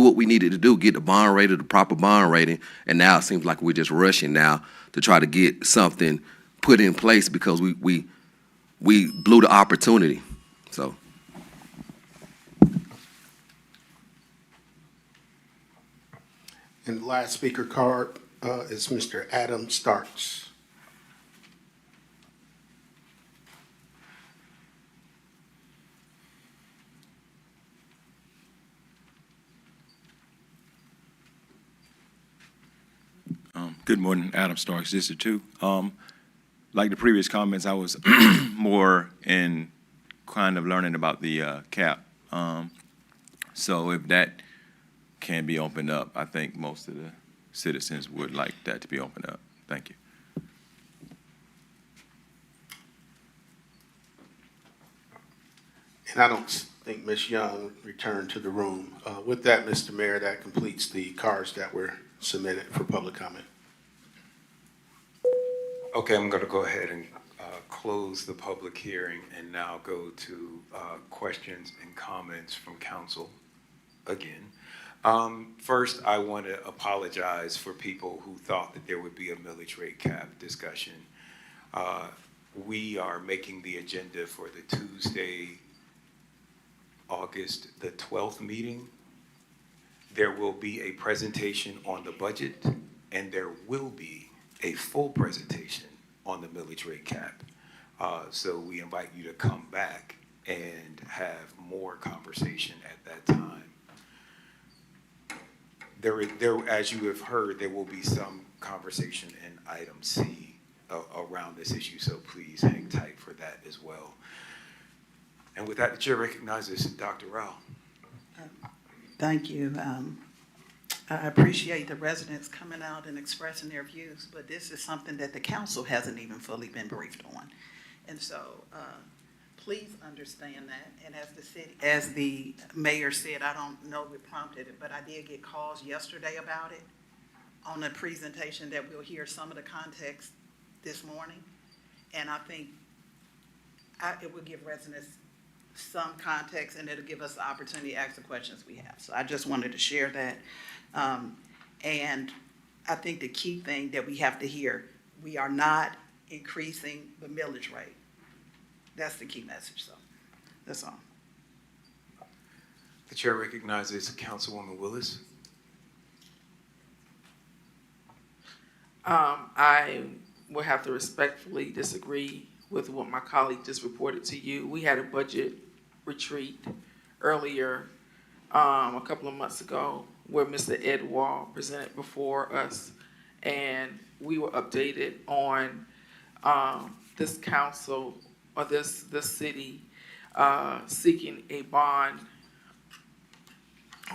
what we needed to do, get the bond rating, the proper bond rating, and now it seems like we're just rushing now to try to get something put in place because we blew the opportunity. So.
And the last speaker card is Mr. Adam Starks.
Good morning, Adam Starks, District 2. Like the previous comments, I was more in kind of learning about the cap. So if that can be opened up, I think most of the citizens would like that to be opened up. Thank you.
And I don't think Ms. Young returned to the room. With that, Mr. Mayor, that completes the cards that were submitted for public comment.
Okay, I'm going to go ahead and close the public hearing and now go to questions and comments from council again. First, I want to apologize for people who thought that there would be a millage rate cap discussion. We are making the agenda for the Tuesday, August the 12th meeting. There will be a presentation on the budget, and there will be a full presentation on the millage rate cap. So we invite you to come back and have more conversation at that time. As you have heard, there will be some conversation in item C around this issue, so please hang tight for that as well. And with that, the chair recognizes Dr. Rao.
Thank you. I appreciate the residents coming out and expressing their views, but this is something that the council hasn't even fully been briefed on. And so please understand that. And as the mayor said, I don't know what prompted it, but I did get calls yesterday about it on a presentation that we'll hear some of the context this morning. And I think it will give residents some context, and it'll give us the opportunity to ask the questions we have. So I just wanted to share that. And I think the key thing that we have to hear, we are not increasing the millage rate. That's the key message, so that's all.
The chair recognizes Councilwoman Willis.
I will have to respectfully disagree with what my colleague just reported to you. We had a budget retreat earlier a couple of months ago where Mr. Ed Wall presented before us, and we were updated on this council or this city seeking a bond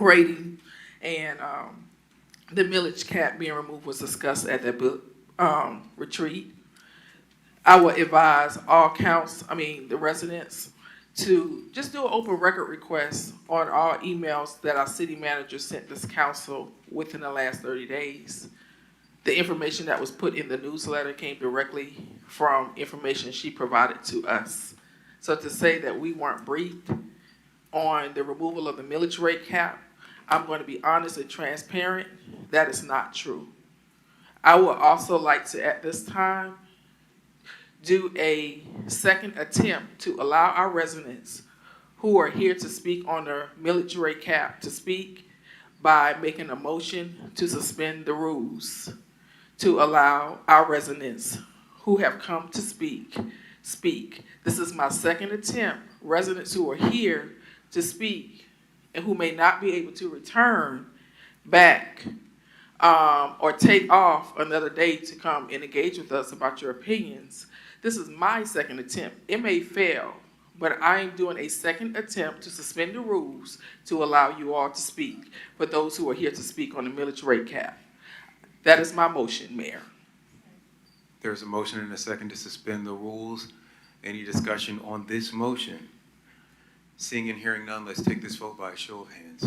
rating, and the millage cap being removed was discussed at that retreat. I would advise all the residents to just do an open record request on all emails that our city manager sent this council within the last 30 days. The information that was put in the newsletter came directly from information she provided to us. So to say that we weren't briefed on the removal of the millage rate cap, I'm going to be honest and transparent, that is not true. I would also like to, at this time, do a second attempt to allow our residents who are here to speak on the millage rate cap to speak by making a motion to suspend the rules to allow our residents who have come to speak. This is my second attempt. Residents who are here to speak and who may not be able to return back or take off another day to come and engage with us about your opinions. This is my second attempt. It may fail, but I am doing a second attempt to suspend the rules to allow you all to speak for those who are here to speak on the millage rate cap. That is my motion, Mayor.
There's a motion and a second to suspend the rules. Any discussion on this motion? Seeing and hearing none, let's take this vote by a show of hands.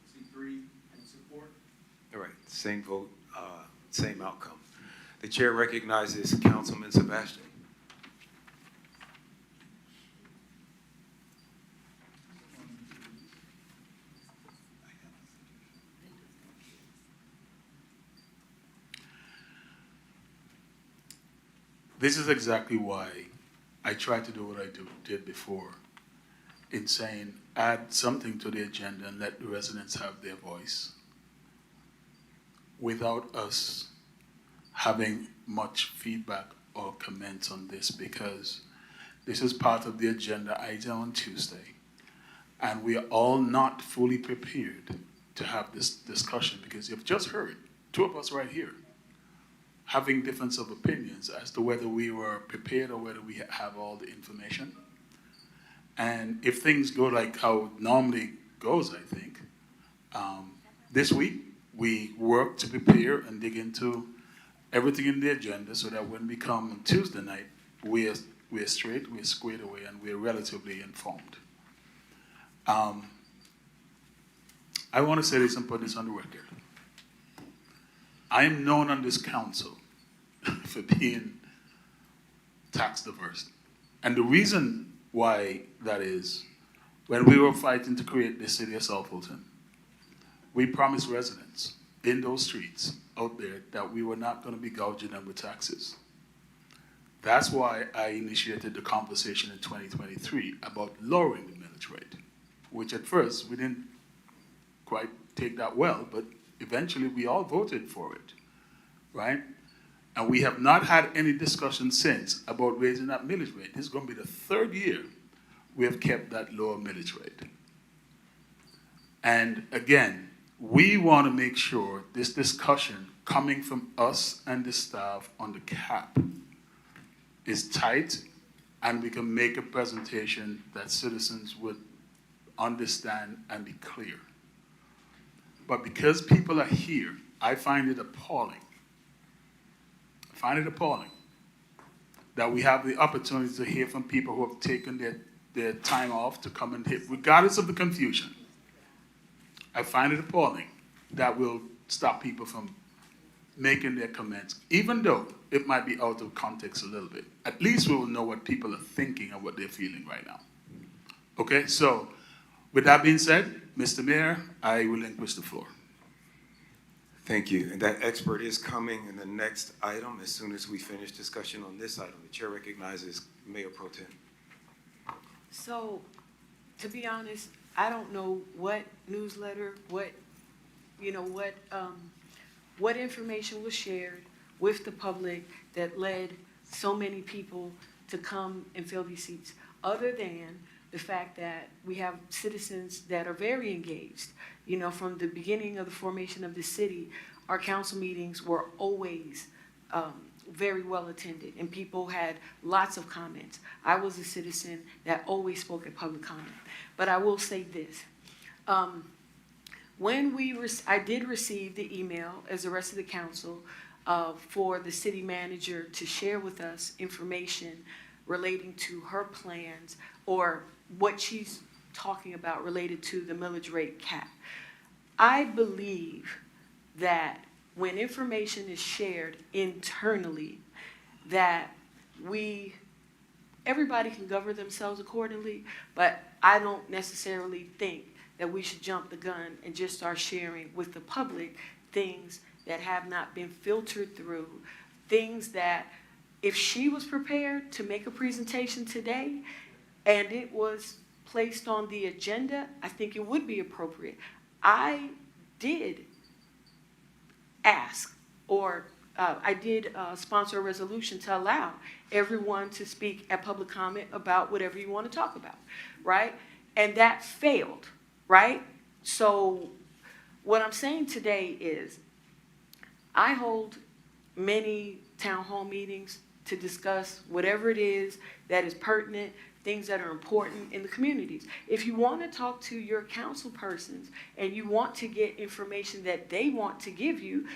C3 in support.
All right, same vote, same outcome. The chair recognizes Councilman Sebastian.
This is exactly why I tried to do what I did before in saying add something to the agenda and let the residents have their voice without us having much feedback or comments on this, because this is part of the agenda item on Tuesday, and we are all not fully prepared to have this discussion, because you've just heard two of us right here having difference of opinions as to whether we were prepared or whether we have all the information. And if things go like how it normally goes, I think, this week we work to prepare and dig into everything in the agenda so that when we come on Tuesday night, we're straight, we're squared away, and we're relatively informed. I want to say this and put this on the record. I am known on this council for being tax diverse. And the reason why that is, when we were fighting to create the city of South Fulton, we promised residents in those streets out there that we were not going to be gouging them with taxes. That's why I initiated the conversation in 2023 about lowering the millage rate, which at first we didn't quite take that well, but eventually we all voted for it, right? And we have not had any discussion since about raising that millage rate. This is going to be the third year we have kept that lower millage rate. And again, we want to make sure this discussion coming from us and the staff on the cap is tight, and we can make a presentation that citizens would understand and be clear. But because people are here, I find it appalling. That we have the opportunity to hear from people who have taken their time off to come and hit, regardless of the confusion. I find it appalling that will stop people from making their comments, even though it might be out of context a little bit. At least we will know what people are thinking and what they're feeling right now. Okay, so with that being said, Mr. Mayor, I relinquish the floor.
Thank you. And that expert is coming in the next item as soon as we finish discussion on this item. The chair recognizes Mayor Pro Tem.
So, to be honest, I don't know what newsletter, what information was shared with the public that led so many people to come and fill these seats. other than the fact that we have citizens that are very engaged. You know, from the beginning of the formation of the city, our council meetings were always very well attended, and people had lots of comments. I was a citizen that always spoke at public comment. But I will say this. I did receive the email, as the rest of the council, for the city manager to share with us information relating to her plans or what she's talking about related to the millage rate cap. I believe that when information is shared internally, that everybody can govern themselves accordingly, but I don't necessarily think that we should jump the gun and just start sharing with the public things that have not been filtered through, things that if she was prepared to make a presentation today and it was placed on the agenda, I think it would be appropriate. I did ask, or I did sponsor a resolution to allow everyone to speak at public comment about whatever you want to talk about, right? And that failed, right? So what I'm saying today is I hold many town hall meetings to discuss whatever it is that is pertinent, things that are important in the communities. If you want to talk to your council persons and you want to get information that they want to give you,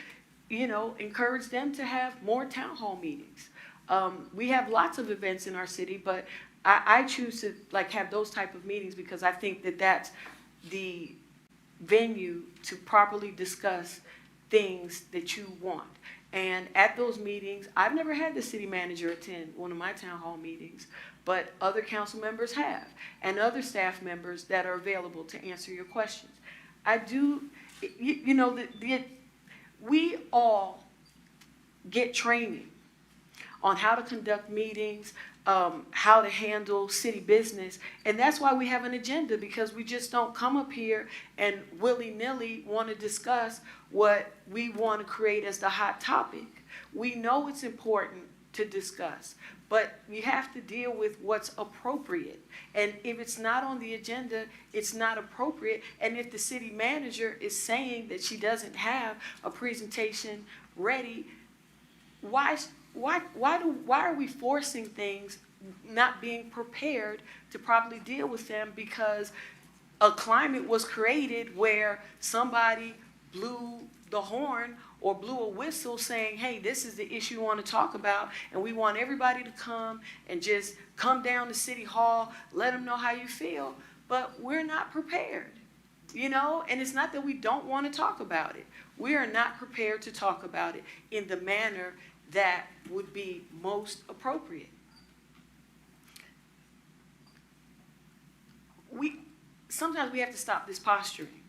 you know, encourage them to have more town hall meetings. We have lots of events in our city, but I choose to have those type of meetings because I think that that's the venue to properly discuss things that you want. And at those meetings, I've never had the city manager attend one of my town hall meetings, but other council members have, and other staff members that are available to answer your questions. I do, you know, we all get training on how to conduct meetings, how to handle city business. And that's why we have an agenda, because we just don't come up here and willy-nilly want to discuss what we want to create as the hot topic. We know it's important to discuss, but you have to deal with what's appropriate. And if it's not on the agenda, it's not appropriate. And if the city manager is saying that she doesn't have a presentation ready, why are we forcing things, not being prepared to properly deal with them because a climate was created where somebody blew the horn or blew a whistle saying, hey, this is the issue we want to talk about, and we want everybody to come and just come down to City Hall, let them know how you feel, but we're not prepared, you know? And it's not that we don't want to talk about it. We are not prepared to talk about it in the manner that would be most appropriate. Sometimes we have to stop this posturing.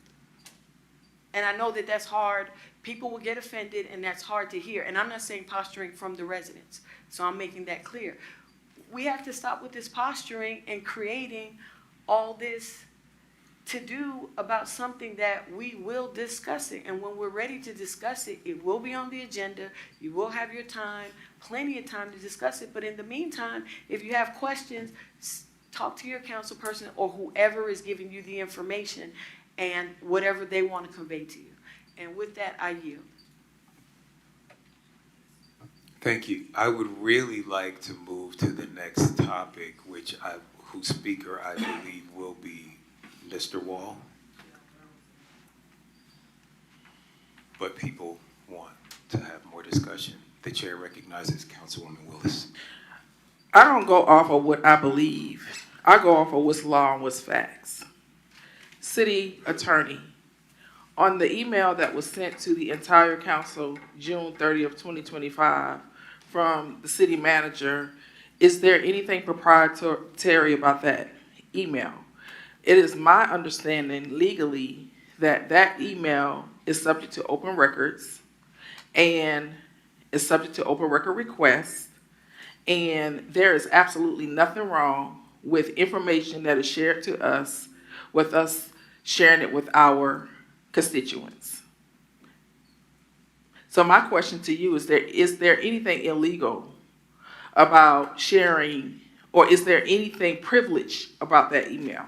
And I know that that's hard. People will get offended, and that's hard to hear. And I'm not saying posturing from the residents, so I'm making that clear. We have to stop with this posturing and creating all this to do about something that we will discuss it. And when we're ready to discuss it, it will be on the agenda. You will have your time, plenty of time to discuss it. But in the meantime, if you have questions, talk to your council person or whoever is giving you the information and whatever they want to convey to you. And with that, I yield.
Thank you. I would really like to move to the next topic, whose speaker I believe will be Mr. Wall. But people want to have more discussion. The chair recognizes Councilwoman Willis.
I don't go off of what I believe. I go off of what's law and what's facts. City attorney, on the email that was sent to the entire council June 30th, 2025 from the city manager, is there anything proprietary about that email? It is my understanding legally that that email is subject to open records and is subject to open record requests, and there is absolutely nothing wrong with information that is shared to us, with us sharing it with our constituents. So my question to you is there anything illegal about sharing Or is there anything privileged about that email?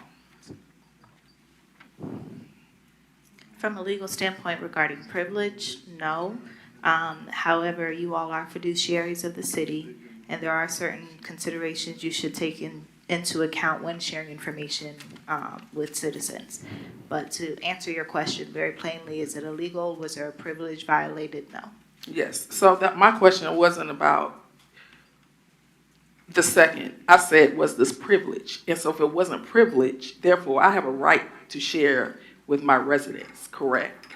From a legal standpoint regarding privilege, no. However, you all are fiduciaries of the city, and there are certain considerations you should take into account when sharing information with citizens. But to answer your question very plainly, is it illegal? Was there a privilege violated? No.
Yes, so that my question wasn't about the second. I said, was this privilege? And so if it wasn't privilege, therefore I have a right to share with my residents, correct?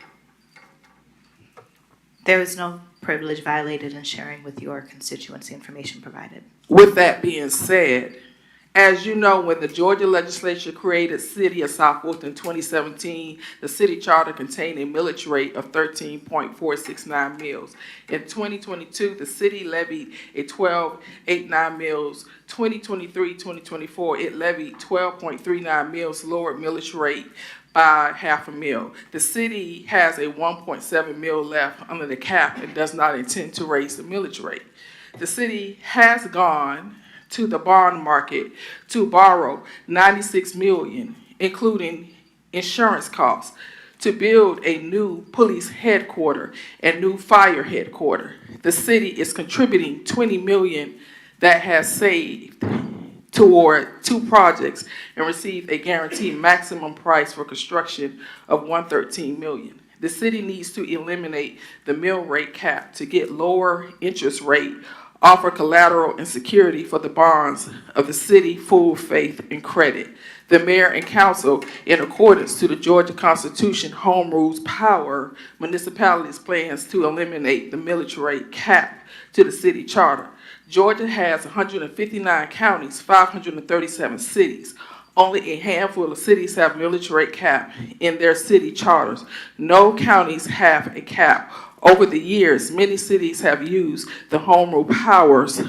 There is no privilege violated in sharing with your constituency information provided.
With that being said, as you know, when the Georgia legislature created City of South Fulton in 2017, the city charter contained a millage rate of 13.469 mills. In 2022, the city levied a 12.89 mills. 2023-2024, it levied 12.39 mills, lowered millage rate by half a mil. The city has a 1.7 mil left under the cap and does not intend to raise the millage rate. The city has gone to the bond market to borrow $96 million, including insurance costs, to build a new police headquarters and new fire headquarters. The city is contributing $20 million that has saved toward 2 projects and received a guaranteed maximum price for construction of $113 million. The city needs to eliminate the mill rate cap to get lower interest rate, offer collateral and security for the bonds of the city, full faith and credit. The mayor and council, in accordance to the Georgia Constitution, home rules power municipalities' plans to eliminate the millage rate cap to the city charter. Georgia has 159 counties, 537 cities. Only a handful of cities have millage rate cap in their city charters. No counties have a cap. Over the years, many cities have used the home rule powers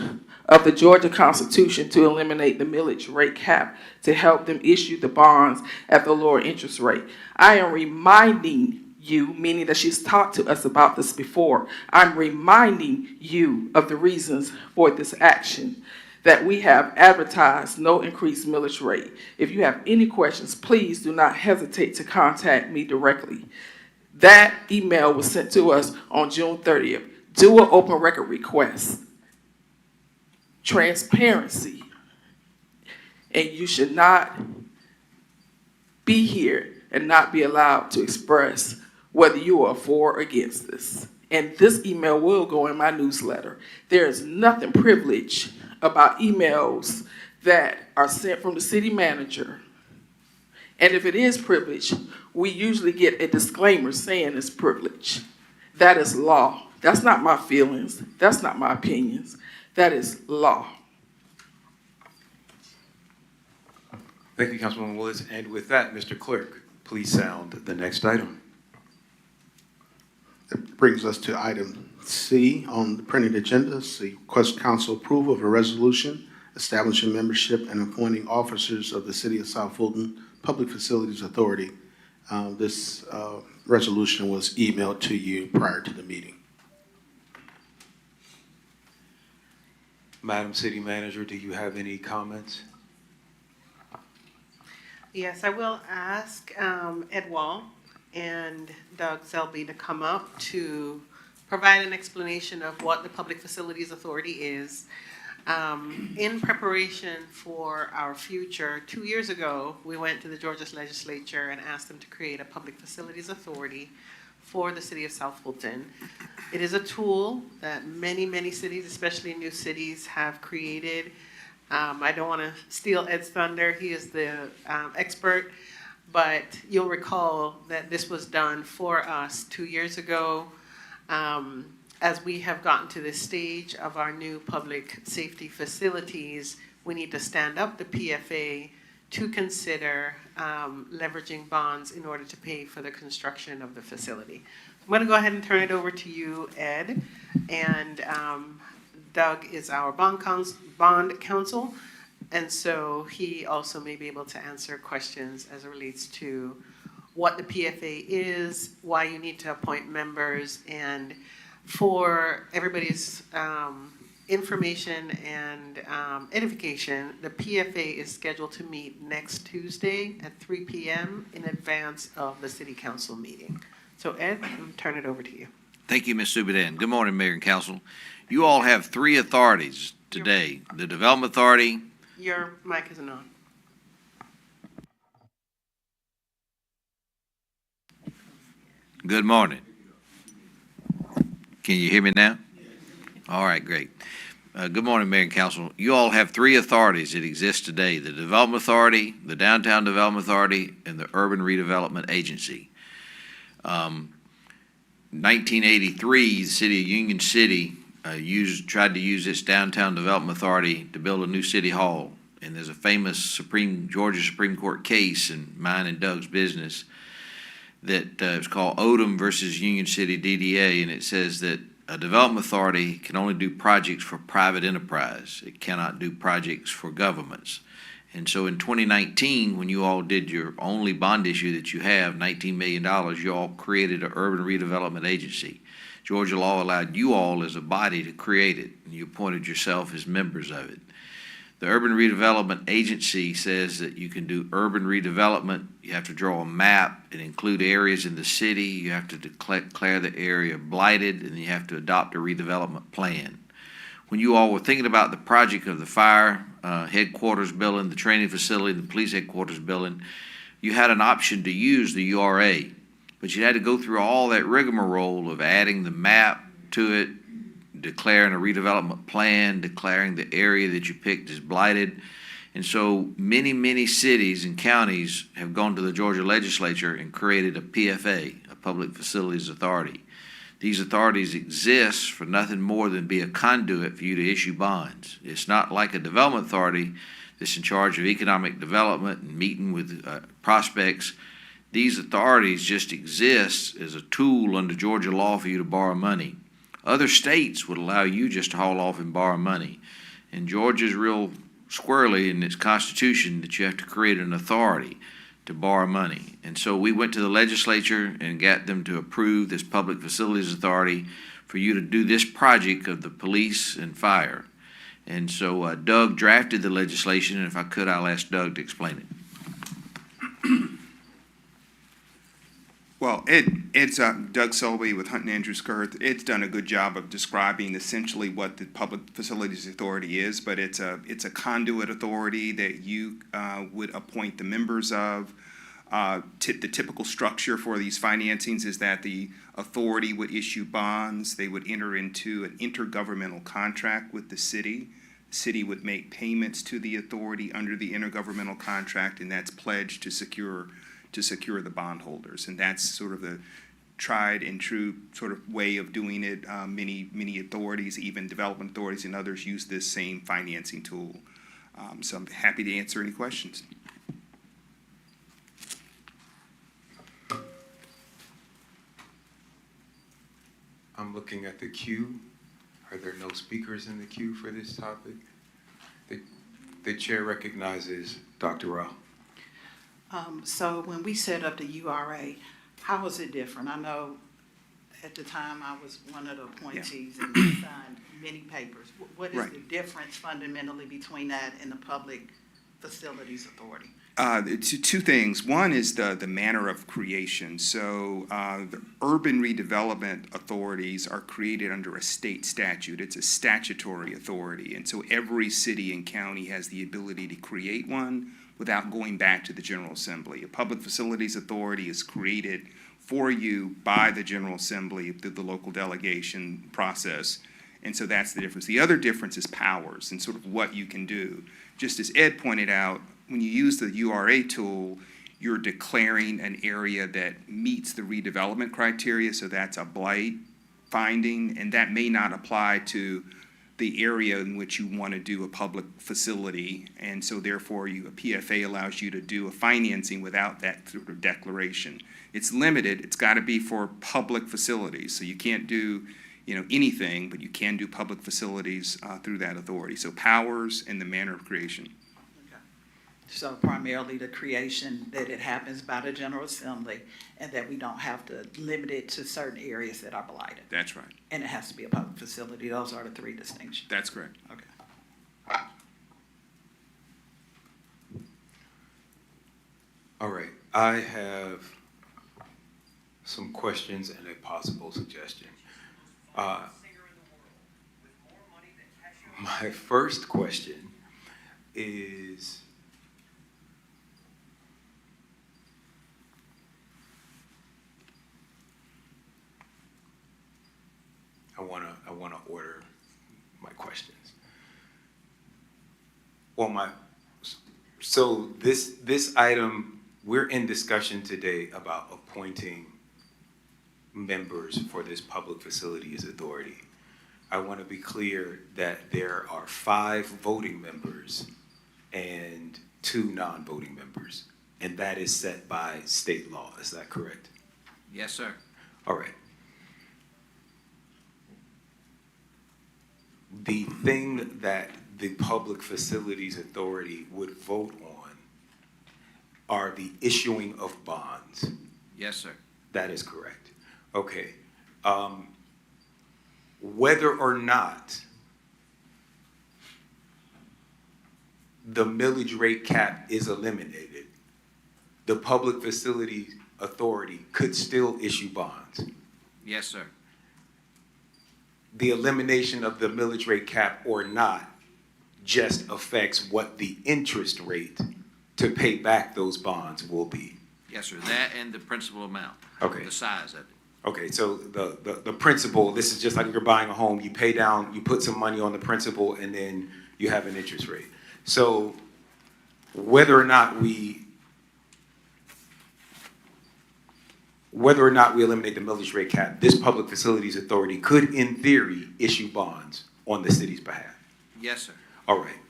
of the Georgia Constitution to eliminate the millage rate cap to help them issue the bonds at the lower interest rate. I am reminding you, meaning that she's talked to us about this before, I'm reminding you of the reasons for this action, that we have advertised no increased millage rate. If you have any questions, please do not hesitate to contact me directly. That email was sent to us on June 30th. Do an open record request. Transparency. And you should not be here and not be allowed to express whether you are for or against this. And this email will go in my newsletter. There is nothing privileged about emails that are sent from the city manager. And if it is privilege, we usually get a disclaimer saying it's privilege. That is law. That's not my feelings. That's not my opinions. That is law.
Thank you, Councilwoman Willis. And with that, Mr. Clerk, please sound the next item.
That brings us to item C on the printed agenda. C, request council approval of a resolution establishing membership and appointing officers of the City of South Fulton Public Facilities Authority. This resolution was emailed to you prior to the meeting.
Madam City Manager, do you have any comments?
Yes, I will ask Ed Wall and Doug Selby to come up to provide an explanation of what the Public Facilities Authority is. In preparation for our future, 2 years ago, we went to the Georgia legislature and asked them to create a Public Facilities Authority for the city of South Fulton. It is a tool that many, many cities, especially new cities, have created. I don't want to steal Ed's thunder. He is the expert, but you'll recall that this was done for us 2 years ago. As we have gotten to this stage of our new public safety facilities, we need to stand up the PFA to consider leveraging bonds in order to pay for the construction of the facility. I'm going to go ahead and turn it over to you, Ed, and Doug is our bond counsel, and so he also may be able to answer questions as it relates to what the PFA is, why you need to appoint members, and for everybody's information and edification, the PFA is scheduled to meet next Tuesday at 3 p.m. in advance of the city council meeting. So Ed, I'll turn it over to you.
Thank you, Ms. Subidan. Good morning, Mayor and Council. You all have three authorities today. The Development Authority.
Your mic isn't on.
Good morning. Can you hear me now? All right, great. Good morning, Mayor and Council. You all have three authorities that exist today: the Development Authority, the Downtown Development Authority, and the Urban Redevelopment Agency. 1983, the city of Union City tried to use its Downtown Development Authority to build a new city hall. And there's a famous Georgia Supreme Court case in mine and Doug's business that it's called Odom versus Union City DDA, and it says that a development authority can only do projects for private enterprise. It cannot do projects for governments. And so in 2019, when you all did your only bond issue that you have, $19 million, you all created an urban redevelopment agency. Georgia law allowed you all as a body to create it, and you appointed yourself as members of it. The Urban Redevelopment Agency says that you can do urban redevelopment. You have to draw a map and include areas in the city. You have to declare the area blighted, and you have to adopt a redevelopment plan. When you all were thinking about the project of the fire headquarters building, the training facility, the police headquarters building, you had an option to use the URA, but you had to go through all that rigmarole of adding the map to it, declaring a redevelopment plan, declaring the area that you picked as blighted. And so many, many cities and counties have gone to the Georgia legislature and created a PFA, a Public Facilities Authority. These authorities exist for nothing more than be a conduit for you to issue bonds. It's not like a development authority that's in charge of economic development and meeting with prospects. These authorities just exist as a tool under Georgia law for you to borrow money. Other states would allow you just to haul off and borrow money. And Georgia's real squarely in its constitution that you have to create an authority to borrow money. And so we went to the legislature and got them to approve this Public Facilities Authority for you to do this project of the police and fire. And so Doug drafted the legislation, and if I could, I'll ask Doug to explain it.
Well, it's Doug Selby with Hunt and Andrews Kurth. It's done a good job of describing essentially what the Public Facilities Authority is, but it's a conduit authority that you would appoint the members of. The typical structure for these financings is that the authority would issue bonds. They would enter into an intergovernmental contract with the city. The city would make payments to the authority under the intergovernmental contract, and that's pledged to secure the bondholders. And that's sort of the tried and true sort of way of doing it. Many authorities, even development authorities and others, use this same financing tool. So I'm happy to answer any questions.
I'm looking at the queue. Are there no speakers in the queue for this topic? The chair recognizes Dr. Rao.
So when we set up the URA, how was it different? I know at the time I was one of the appointees and we signed many papers. What is the difference fundamentally between that and the Public Facilities Authority?
Two things. One is the manner of creation. So the urban redevelopment authorities are created under a state statute. It's a statutory authority. And so every city and county has the ability to create one without going back to the General Assembly. A Public Facilities Authority is created for you by the General Assembly through the local delegation process. And so that's the difference. The other difference is powers and sort of what you can do. Just as Ed pointed out, when you use the URA tool, you're declaring an area that meets the redevelopment criteria, so that's a blight finding, and that may not apply to the area in which you want to do a public facility, and so therefore a PFA allows you to do a financing without that sort of declaration. It's limited. It's got to be for public facilities, so you can't do anything, but you can do public facilities through that authority. So powers and the manner of creation.
So primarily the creation, that it happens by the General Assembly, and that we don't have to limit it to certain areas that are blighted.
That's right.
And it has to be a public facility. Those are the three distinctions.
That's correct.
Okay.
All right, I have some questions and a possible suggestion. My first question is, I wanna order my questions. Well, so this item, we're in discussion today about appointing members for this Public Facilities Authority. I want to be clear that there are 5 voting members and 2 non-voting members, and that is set by state law. Is that correct?
Yes, sir.
All right. The thing that the Public Facilities Authority would vote on are the issuing of bonds.
Yes, sir.
That is correct. Okay. Whether or not the millage rate cap is eliminated, the Public Facilities Authority could still issue bonds.
Yes, sir.
The elimination of the millage rate cap or not just affects what the interest rate to pay back those bonds will be.
Yes, sir. That and the principal amount.
Okay.
The size of it.
Okay, so the principal, this is just like you're buying a home, you pay down, you put some money on the principal, and then you have an interest rate. So whether or not we eliminate the millage rate cap, this Public Facilities Authority could, in theory, issue bonds on the city's behalf.
Yes, sir.
All right.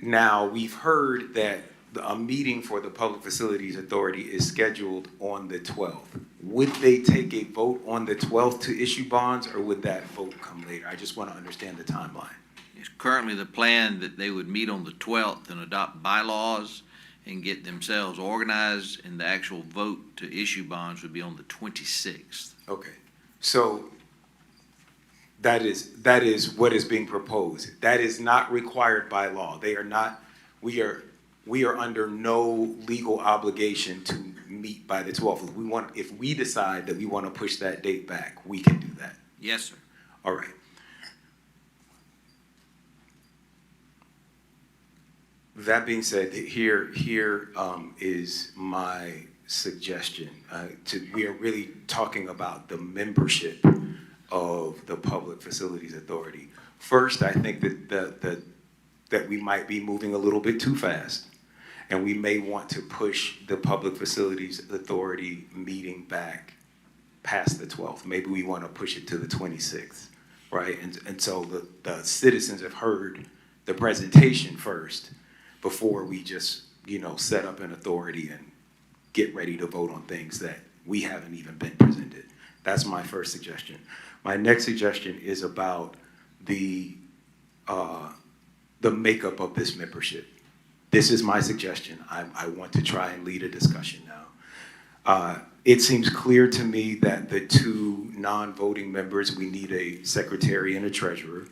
Now, we've heard that a meeting for the Public Facilities Authority is scheduled on the 12th. Would they take a vote on the 12th to issue bonds, or would that vote come later? I just want to understand the timeline.
It's currently the plan that they would meet on the 12th and adopt bylaws and get themselves organized, and the actual vote to issue bonds would be on the 26th.
Okay. So that is what is being proposed. That is not required by law. They are not, we are under no legal obligation to meet by the 12th. If we decide that we want to push that date back, we can do that.
Yes, sir.
All right. That being said, here is my suggestion. We are really talking about the membership of the Public Facilities Authority. First, I think that we might be moving a little bit too fast, and we may want to push the Public Facilities Authority meeting back past the 12th. Maybe we want to push it to the 26th, right? And so the citizens have heard the presentation first before we just, set up an authority and get ready to vote on things that we haven't even been presented. That's my first suggestion. My next suggestion is about the makeup of this membership. This is my suggestion. I want to try and lead a discussion now. It seems clear to me that the 2 non-voting members, we need a secretary and a treasurer.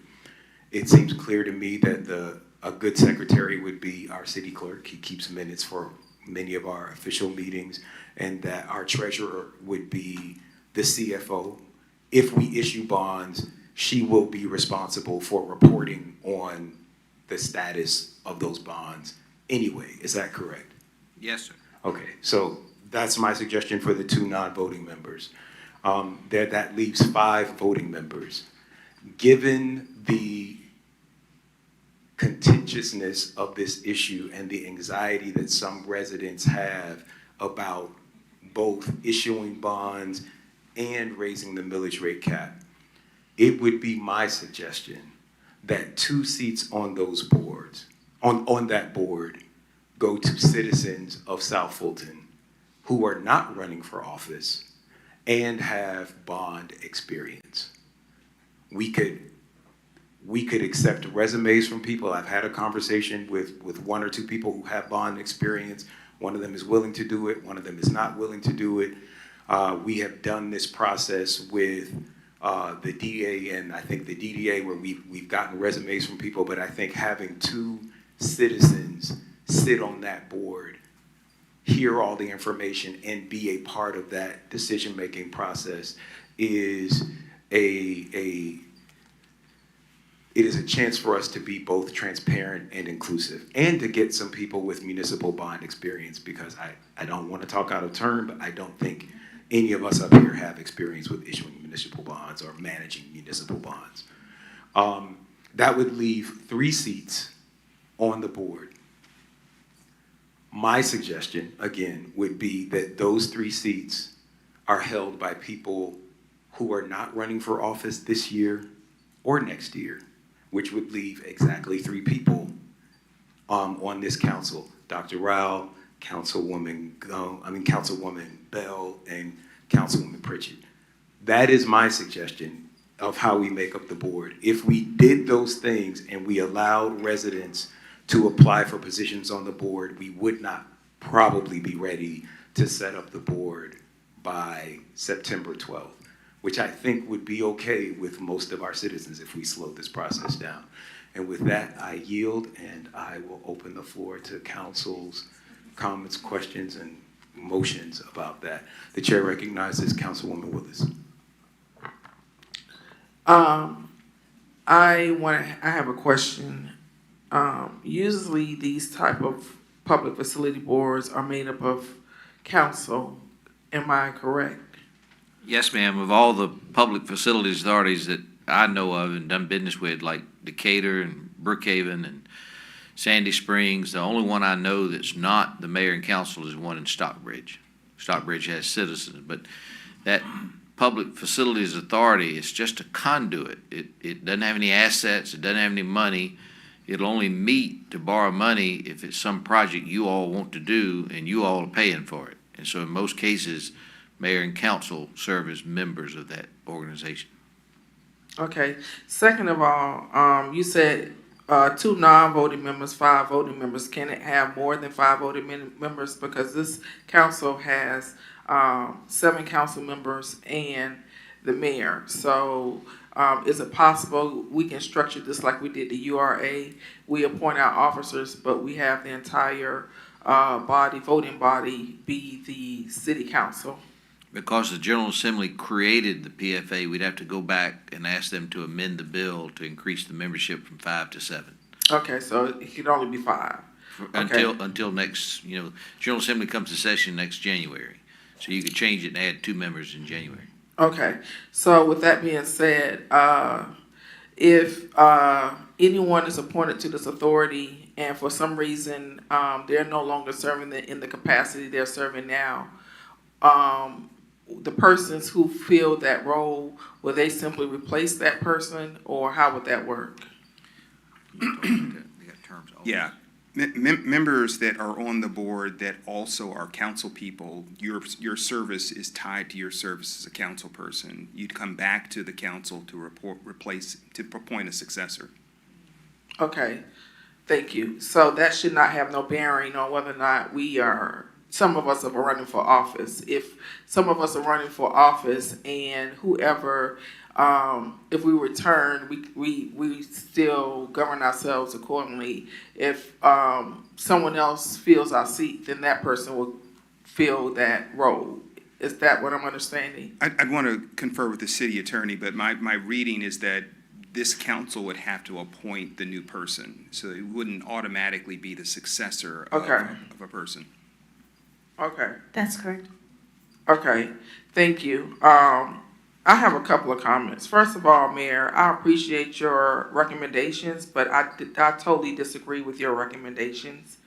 It seems clear to me that a good secretary would be our city clerk. He keeps minutes for many of our official meetings, and that our treasurer would be the CFO. If we issue bonds, she will be responsible for reporting on the status of those bonds anyway. Is that correct?
Yes, sir.
Okay, so that's my suggestion for the 2 non-voting members. That leaves 5 voting members. Given the contentiousness of this issue and the anxiety that some residents have about both issuing bonds and raising the millage rate cap, it would be my suggestion that 2 seats on those boards, on that board, go to citizens of South Fulton who are not running for office and have bond experience. We could we could accept resumes from people. I've had a conversation with one or two people who have bond experience. One of them is willing to do it, one of them is not willing to do it. We have done this process with the DA and I think the DDA where we've gotten resumes from people, but I think having two citizens sit on that board, hear all the information, and be a part of that decision-making process is it is a chance for us to be both transparent and inclusive, and to get some people with municipal bond experience, because I don't want to talk out of turn, but I don't think any of us up here have experience with issuing municipal bonds or managing municipal bonds. That would leave 3 seats on the board. My suggestion, again, would be that those 3 seats are held by people who are not running for office this year or next year, which would leave exactly 3 people on this council: Dr. Rao, Councilwoman Bell, and Councilwoman Pritchett. That is my suggestion of how we make up the board. If we did those things and we allowed residents to apply for positions on the board, we would not probably be ready to set up the board by September 12th, which I think would be okay with most of our citizens if we slow this process down. And with that, I yield, and I will open the floor to council's comments, questions, and motions about that. The chair recognizes Councilwoman Willis.
I have a question. Usually these type of public facility boards are made up of council. Am I correct?
Yes, ma'am. Of all the public facilities authorities that I know of and done business with, like Decatur and Brookhaven and Sandy Springs, the only one I know that's not the mayor and council is one in Stockbridge. Stockbridge has citizens, but that public facilities authority is just a conduit. It doesn't have any assets, it doesn't have any money. It'll only meet to borrow money if it's some project you all want to do and you all are paying for it. And so in most cases, mayor and council serve as members of that organization.
Okay. Second of all, you said 2 non-voting members, 5 voting members. Can it have more than 5 voting members? Because this council has 7 council members and the mayor. So is it possible we can structure this like we did the URA? We appoint our officers, but we have the entire voting body, be the city council?
Because the General Assembly created the PFA, we'd have to go back and ask them to amend the bill to increase the membership from 5 to 7.
Okay, so it could only be 5.
Until next, General Assembly comes to session next January. So you could change it and add 2 members in January.
Okay, so with that being said, if anyone is appointed to this authority and for some reason they're no longer serving in the capacity they're serving now, the persons who fill that role, will they simply replace that person, or how would that work?
Yeah. Members that are on the board that also are council people, your service is tied to your service as a council person. You'd come back to the council to appoint a successor.
Okay, thank you. So that should not have no bearing on whether or not some of us are running for office. If some of us are running for office and whoever, if we return, we still govern ourselves accordingly. If someone else fills our seat, then that person will fill that role. Is that what I'm understanding?
I'd want to confer with the city attorney, but my reading is that this council would have to appoint the new person. So it wouldn't automatically be the successor of a person.
Okay.
That's correct.
Okay, thank you. I have a couple of comments. First of all, Mayor, I appreciate your recommendations, but I totally disagree with your recommendations.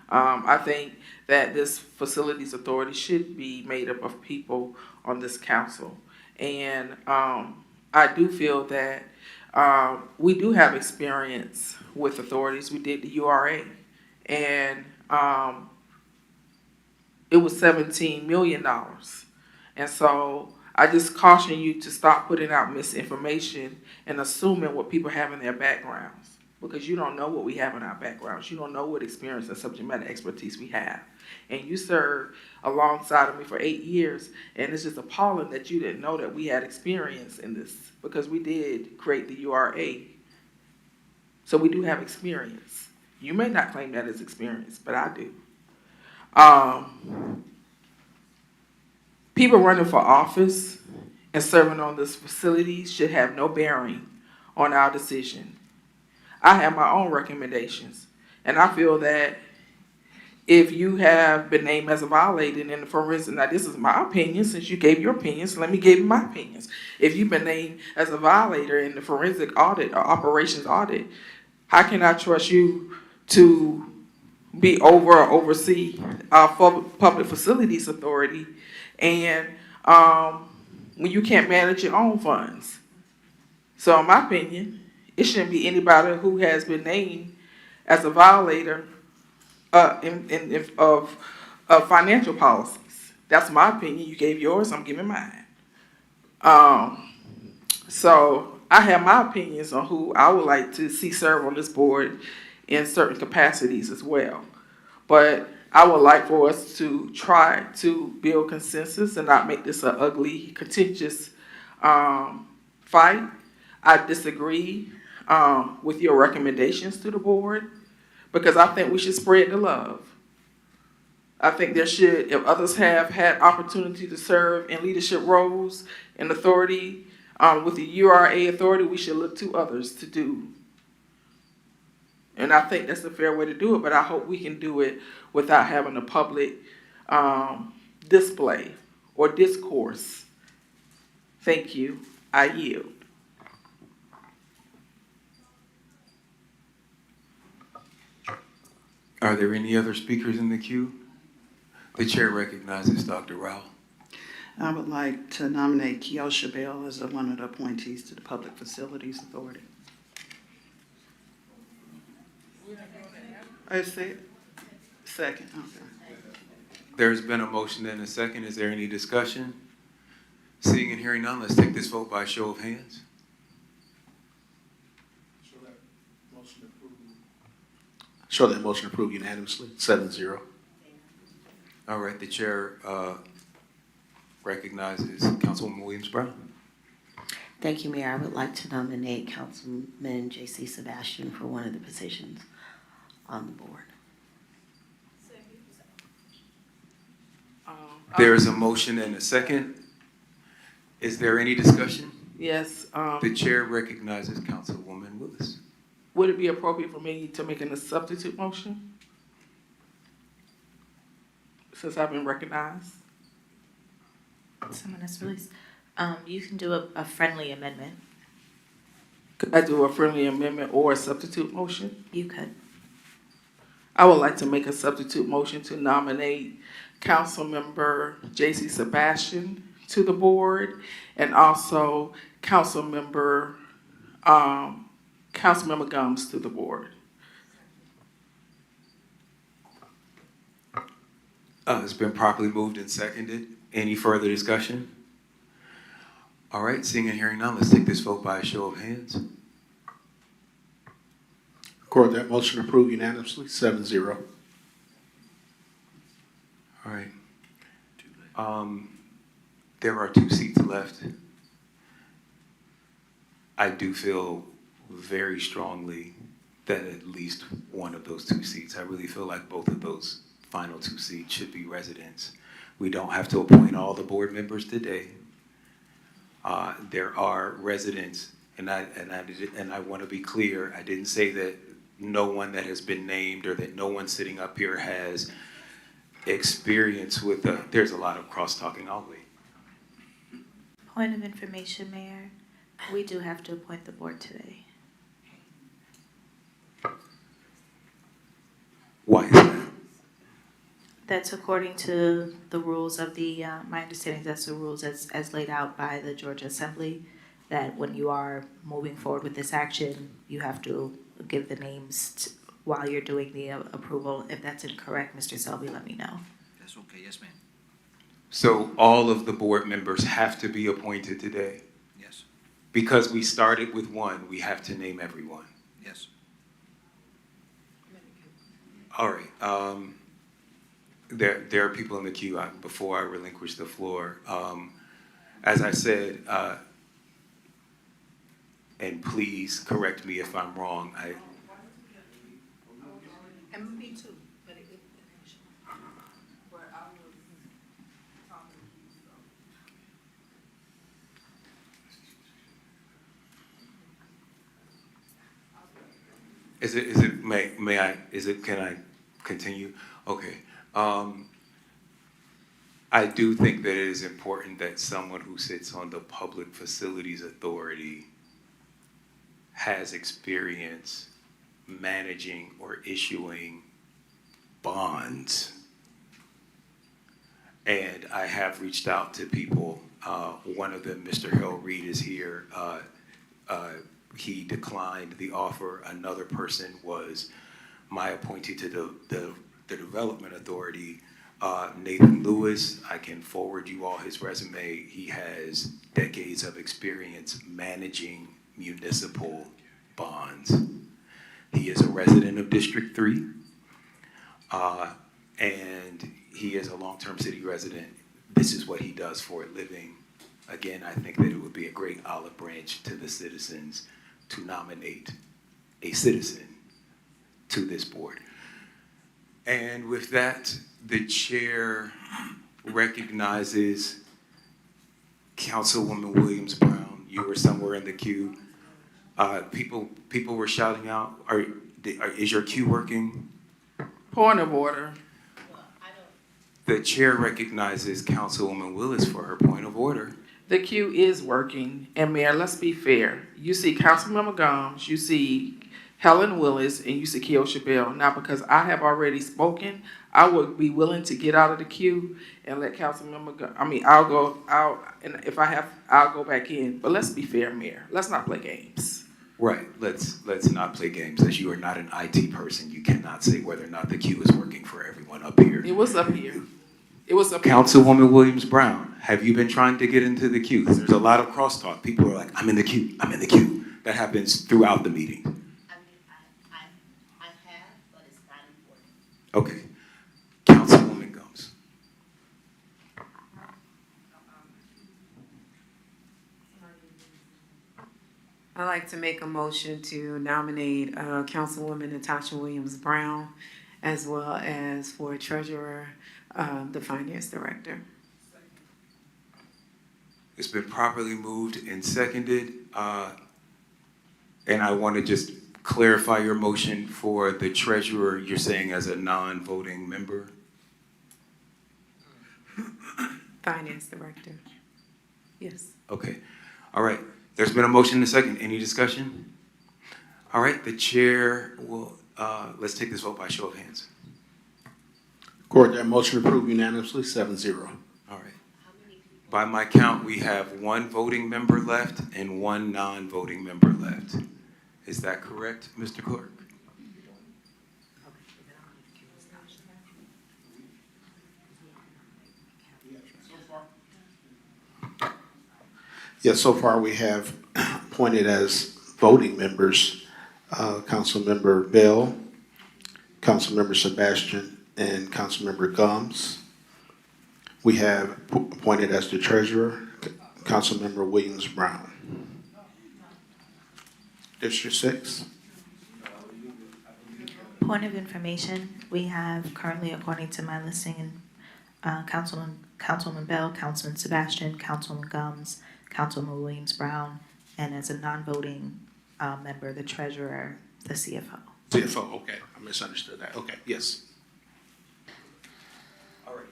I think that this facilities authority should be made up of people on this council. And I do feel that we do have experience with authorities. We did the URA, and it was $17 million. And so I just caution you to stop putting out misinformation and assuming what people have in their backgrounds, because you don't know what we have in our backgrounds. You don't know what experience and subject matter expertise we have. And you served alongside of me for 8 years, and it's just appalling that you didn't know that we had experience in this, because we did create the URA. So we do have experience. You may not claim that as experience, but I do. People running for office and serving on this facility should have no bearing on our decision. I have my own recommendations, and I feel that if you have been named as a violator in the forensic, now this is my opinion, since you gave your opinions, let me give you my opinions. If you've been named as a violator in the forensic audit or operations audit, how can I trust you to be over or oversee our public facilities authority, and when you can't manage your own funds? So in my opinion, it shouldn't be anybody who has been named as a violator of financial policies. That's my opinion. You gave yours, I'm giving mine. So I have my opinions on who I would like to see serve on this board in certain capacities as well. But I would like for us to try to build consensus and not make this an ugly, contentious fight. I disagree with your recommendations to the board, because I think we should spread the love. I think there should, if others have had opportunity to serve in leadership roles and authority with the URA authority, we should look to others to do. And I think that's the fair way to do it, but I hope we can do it without having a public display or discourse. Thank you. I yield.
Are there any other speakers in the queue? The chair recognizes Dr. Rao.
I would like to nominate Keosha Bell as one of the appointees to the Public Facilities Authority. I said second. Okay.
There's been a motion and a second. Is there any discussion? Seeing and hearing none, let's take this vote by a show of hands.
Show that motion approved unanimously, 7-0.
All right, the chair recognizes Councilwoman Williams-Brown.
Thank you, Mayor. I would like to nominate Councilman J.C. Sebastian for one of the positions on the board.
There is a motion and a second. Is there any discussion?
Yes.
The chair recognizes Councilwoman Willis.
Would it be appropriate for me to make a substitute motion, since I've been recognized?
Someone has released. You can do a friendly amendment.
Could I do a friendly amendment or a substitute motion?
You could.
I would like to make a substitute motion to nominate Councilmember J.C. Sebastian to the board, and also Councilmember Gums to the board.
It's been properly moved and seconded. Any further discussion? All right, seeing and hearing none, let's take this vote by a show of hands.
Record that motion approved unanimously, 7-0.
All right. There are 2 seats left. I do feel very strongly that at least one of those 2 seats, I really feel like both of those final 2 seats should be residents. We don't have to appoint all the board members today. There are residents, and I want to be clear, I didn't say that no one that has been named or that no one sitting up here has experience with there's a lot of cross-talking always.
Point of information, Mayor. We do have to appoint the board today.
Why is that?
That's according to the rules of the, my understanding that's the rules as laid out by the Georgia Assembly, that when you are moving forward with this action, you have to give the names while you're doing the approval. If that's incorrect, Mr. Selby, let me know.
That's okay, yes, ma'am.
So all of the board members have to be appointed today?
Yes.
Because we started with one, we have to name everyone.
Yes.
All right. There are people in the queue. Before I relinquish the floor, as I said, and please correct me if I'm wrong,
And me too, but
can I continue? Okay. I do think that it is important that someone who sits on the Public Facilities Authority has experience managing or issuing bonds. And I have reached out to people. One of them, Mr. Hill Reed, is here. He declined the offer. Another person was my appointee to the Development Authority, Nathan Lewis. I can forward you all his resume. He has decades of experience managing municipal bonds. He is a resident of District 3, and he is a long-term city resident. This is what he does for a living. Again, I think that it would be a great olive branch to the citizens to nominate a citizen to this board. And with that, the chair recognizes Councilwoman Williams Brown. You were somewhere in the queue. People were shouting out. Is your queue working?
Point of order.
The chair recognizes Councilwoman Willis for her point of order.
The queue is working, and Mayor, let's be fair. You see Councilmember Gomes, you see Helen Willis, and you see Keosha Bell. Now, because I have already spoken, I would be willing to get out of the queue and let Councilmember go. I mean, I'll go out, and if I have, I'll go back in. But let's be fair, Mayor. Let's not play games.
Right. Let's not play games. As you are not an IT person, you cannot say whether or not the queue is working for everyone up here.
It was up here. It was up here.
Councilwoman Williams Brown, have you been trying to get into the queue? There's a lot of crosstalk. People are like, I'm in the queue. I'm in the queue. That happens throughout the meeting.
I have, but it's not important.
Okay. Councilwoman Gomes.
I'd like to make a motion to nominate Councilwoman Natasha Williams Brown, as well as for treasurer, the finance director.
It's been properly moved and seconded. And I want to just clarify your motion for the treasurer, you're saying as a non-voting member?
Finance director. Yes.
Okay. All right. There's been a motion and a second. Any discussion? All right. The chair will, let's take this vote by show of hands.
Court, that motion approved unanimously, 7-0.
All right. By my count, we have one voting member left and one non-voting member left. Is that correct, Mr. Clerk?
Yes, so far we have appointed as voting members, Councilmember Bell, Councilmember Sebastian, and Councilmember Gomes. We have appointed as the treasurer, Councilmember Williams Brown. District 6.
Point of information, we have currently, according to my listing, Councilman Bell, Councilman Sebastian, Councilman Gomes, Councilman Williams Brown, and as a non-voting member, the treasurer, the CFO.
CFO, okay, I misunderstood that, okay, yes.
All right.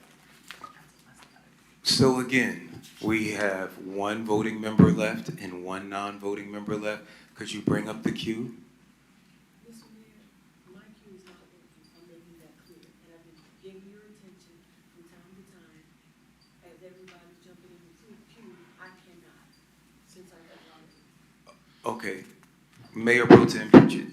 So again, we have one voting member left and one non-voting member left. Could you bring up the queue?
Mr. Mayor, my queue is not working. I'm making that clear. And I've been getting your attention from time to time. As everybody's jumping in the queue, I cannot, since I got nominated.
Okay. Mayor Pro Tem Pritchett.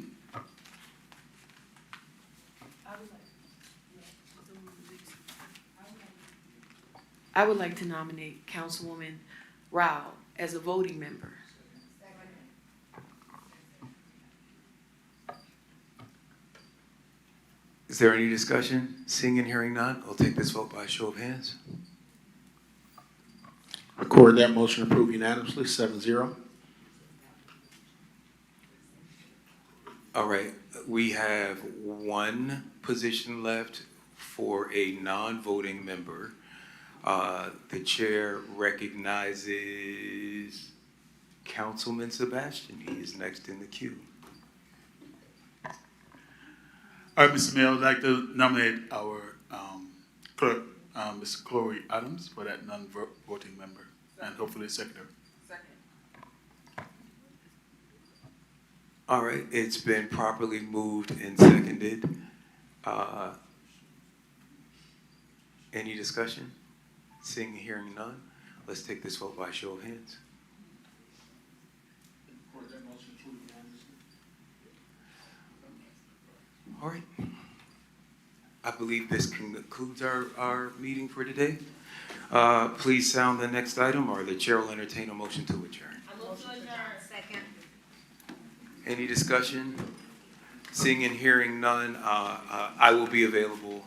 I would like to nominate Councilwoman Rao as a voting member.
Is there any discussion? Seeing and hearing none, I'll take this vote by a show of hands.
Record that motion approved unanimously, 7-0.
All right, we have one position left for a non-voting member. The chair recognizes Councilman Sebastian. He is next in the queue.
All right, Mr. Mayor, I would like to nominate our clerk, Ms. Chloe Adams, for that non-voting member, and hopefully secretary.
All right, it's been properly moved and seconded. Any discussion? Seeing and hearing none, let's take this vote by a show of hands. All right. I believe this concludes our meeting for today. Please sound the next item, or the chair will entertain a motion to adjourn.
Second.
Any discussion? Seeing and hearing none, I will be available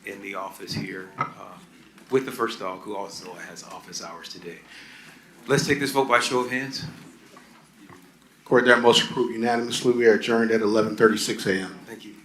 in the office here with the first dog, who also has office hours today. Let's take this vote by show of hands.
Record that motion approved unanimously. We are adjourned at 11:36 a.m.
Thank you.